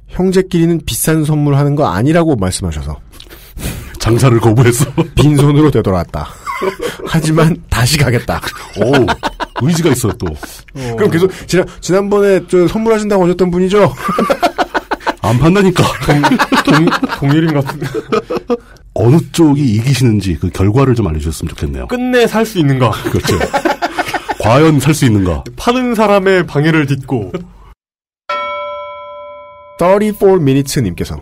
형제끼리는 비싼 선물 하는 거 아니라고 말씀하셔서 장사를 거부해서 빈손으로 되돌아왔다. 하지만 다시 가겠다. 오, 의지가 있어요 또. 그럼 계속 지난번에 저 선물하신다고 하셨던 분이죠? 안 판다니까. 동일인 같은데. 어느 쪽이 이기시는지 그 결과를 좀 알려주셨으면 좋겠네요. 끝내 살 수 있는가? 그렇죠. 과연 살 수 있는가? 파는 사람의 방해를 딛고. 34minutes님께서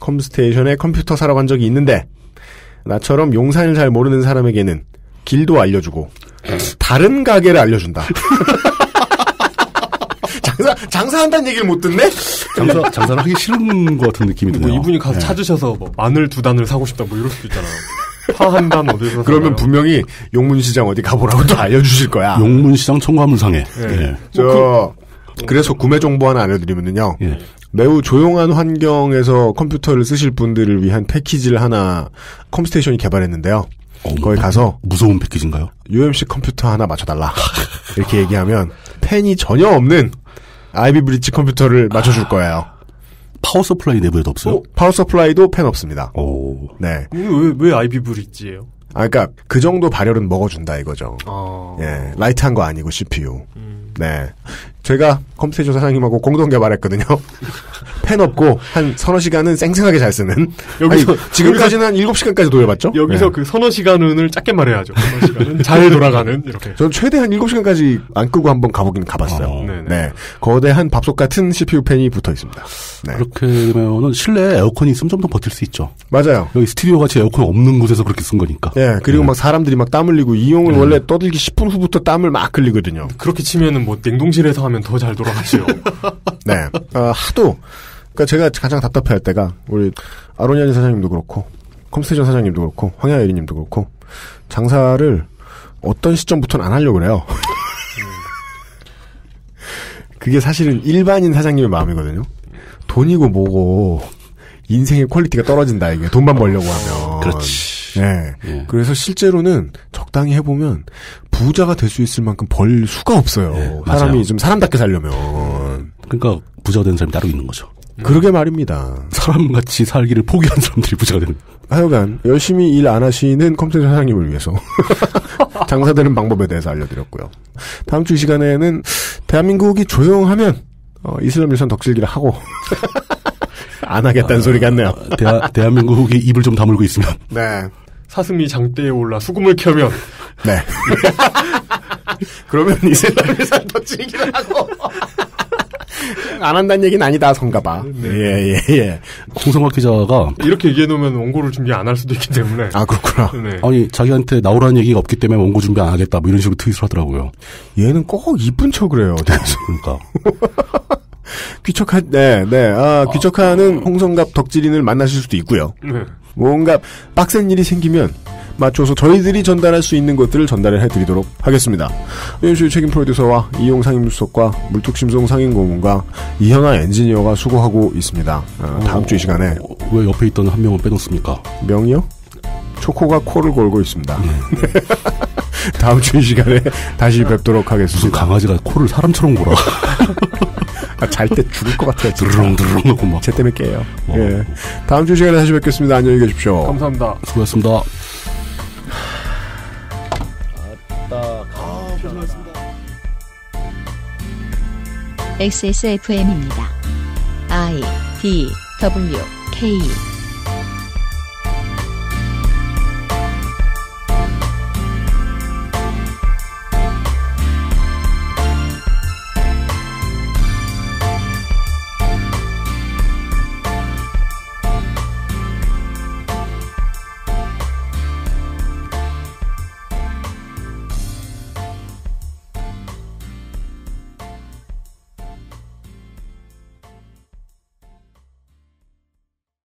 컴스테이션에 컴퓨터 사러 간 적이 있는데 나처럼 용산을 잘 모르는 사람에게는 길도 알려주고 다른 가게를 알려준다. 장사한다는 얘기를 못 듣네? 장사를 하기 싫은 것 같은 느낌이 드네요. 뭐 이분이 가서 찾으셔서 뭐 마늘 2단을 사고 싶다 뭐 이럴 수도 있잖아요. 파 한 단 어디서 그러면 사나요? 분명히 용문시장 어디 가보라고 또 알려주실 거야. 용문시장 청과물상에. 네. 그래서 구매 정보 하나 알려드리면요. 예. 매우 조용한 환경에서 컴퓨터를 쓰실 분들을 위한 패키지를 하나 컴스테이션이 개발했는데요. 거기 가서 무서운 패키지인가요? UMC 컴퓨터 하나 맞춰달라. 이렇게 얘기하면 펜이 전혀 없는 아이비 브릿지 컴퓨터를 맞춰줄 거예요. 파워 서플라이 내부에도 없어요? 파워 서플라이도 펜 없습니다. 네. 왜 아이비 브릿지예요? 그러니까 그 정도 발열은 먹어준다 이거죠. 예, 라이트한 거 아니고 CPU. 네. 제가 컴스테이션 사장님하고 공동 개발했거든요. 펜 없고 한 서너 시간은 쌩쌩하게 잘 쓰는. 여기서 지금까지는 한 7시간까지 돌려봤죠? 여기서 그 서너 시간을 짧게 말해야죠. 서너 시간은 잘 돌아가는 이렇게. 전 최대한 7시간까지 안 끄고 한번 가보긴 가봤어요. 네. 거대한 밥솥 같은 CPU 펜이 붙어 있습니다. 네. 그렇게 되면은 실내에 에어컨이 있으면 좀 더 버틸 수 있죠. 맞아요. 여기 스튜디오 같이 에어컨 없는 곳에서 그렇게 쓴 거니까. 예, 그리고 막 사람들이 막 땀 흘리고 이용을 원래 떠들기 10분 후부터 땀을 막 흘리거든요. 그렇게 치면은 뭐 냉동실에서 하면 더 잘 돌아가죠. 네. 하도 그러니까 제가 가장 답답해할 때가 우리 아로니아니 사장님도 그렇고 컴스테이션 사장님도 그렇고 황야예리님도 그렇고 장사를 어떤 시점부터는 안 하려고 그래요. 그게 사실은 일반인 사장님의 마음이거든요. 돈이고 뭐고 인생의 퀄리티가 떨어진다 이게 돈만 벌려고 하면. 그렇지. 네. 예. 그래서 실제로는 적당히 해보면 부자가 될 수 있을 만큼 벌 수가 없어요. 네, 사람이 맞아요. 좀 사람답게 살려면. 그러니까 부자가 되는 사람이 따로 있는 거죠. 그러게 말입니다. 사람같이 살기를 포기한 사람들이 부자가 되는. 하여간 열심히 일 안 하시는 컴퓨터 사장님을 위해서 장사되는 방법에 대해서 알려드렸고요. 다음 주 이 시간에는 대한민국이 조용하면 이슬람 유산 덕질기를 하고 안 하겠다는 소리 같네요. 대한민국이 입을 좀 다물고 있으면. 네. 사슴이 장대에 올라 수금을 켜면. 네. 그러면 이슬람 유산 덕질기를 하고 안 한다는 얘기는 아니다, 성가봐. 네. 예. 홍성학 기자가 이렇게 얘기해놓으면 원고를 준비 안 할 수도 있기 때문에. 아, 그렇구나. 네. 아니, 자기한테 나오라는 얘기가 없기 때문에 원고 준비 안 하겠다, 뭐 이런 식으로 트윗을 하더라고요. 얘는 꼭 이쁜 척을 해요. 그러니까. 귀척하는 홍성갑 덕질인을 만나실 수도 있고요. 네. 뭔가 빡센 일이 생기면 맞춰서 저희들이 전달할 수 있는 것들을 전달을 해드리도록 하겠습니다. 연수의 책임 프로듀서와 이용 상임수석과 물뚝심송 상임고문과 이현아 엔지니어가 수고하고 있습니다. 다음 주 이 시간에 왜 옆에 있던 한 명을 빼놓습니까? 명이요? 초코가 코를 골고 있습니다. 다음 주 이 시간에 다시 뵙도록 하겠습니다. 무슨 강아지가 코를 사람처럼 골아. 잘 때 죽을 것 같아요. 드르렁드르렁 하고 막. 쟤 때문에 깨요. 예. 다음 주 시간에 다시 뵙겠습니다. 안녕히 계십시오. 감사합니다. 수고하셨습니다. XSFM입니다. I, D, W, K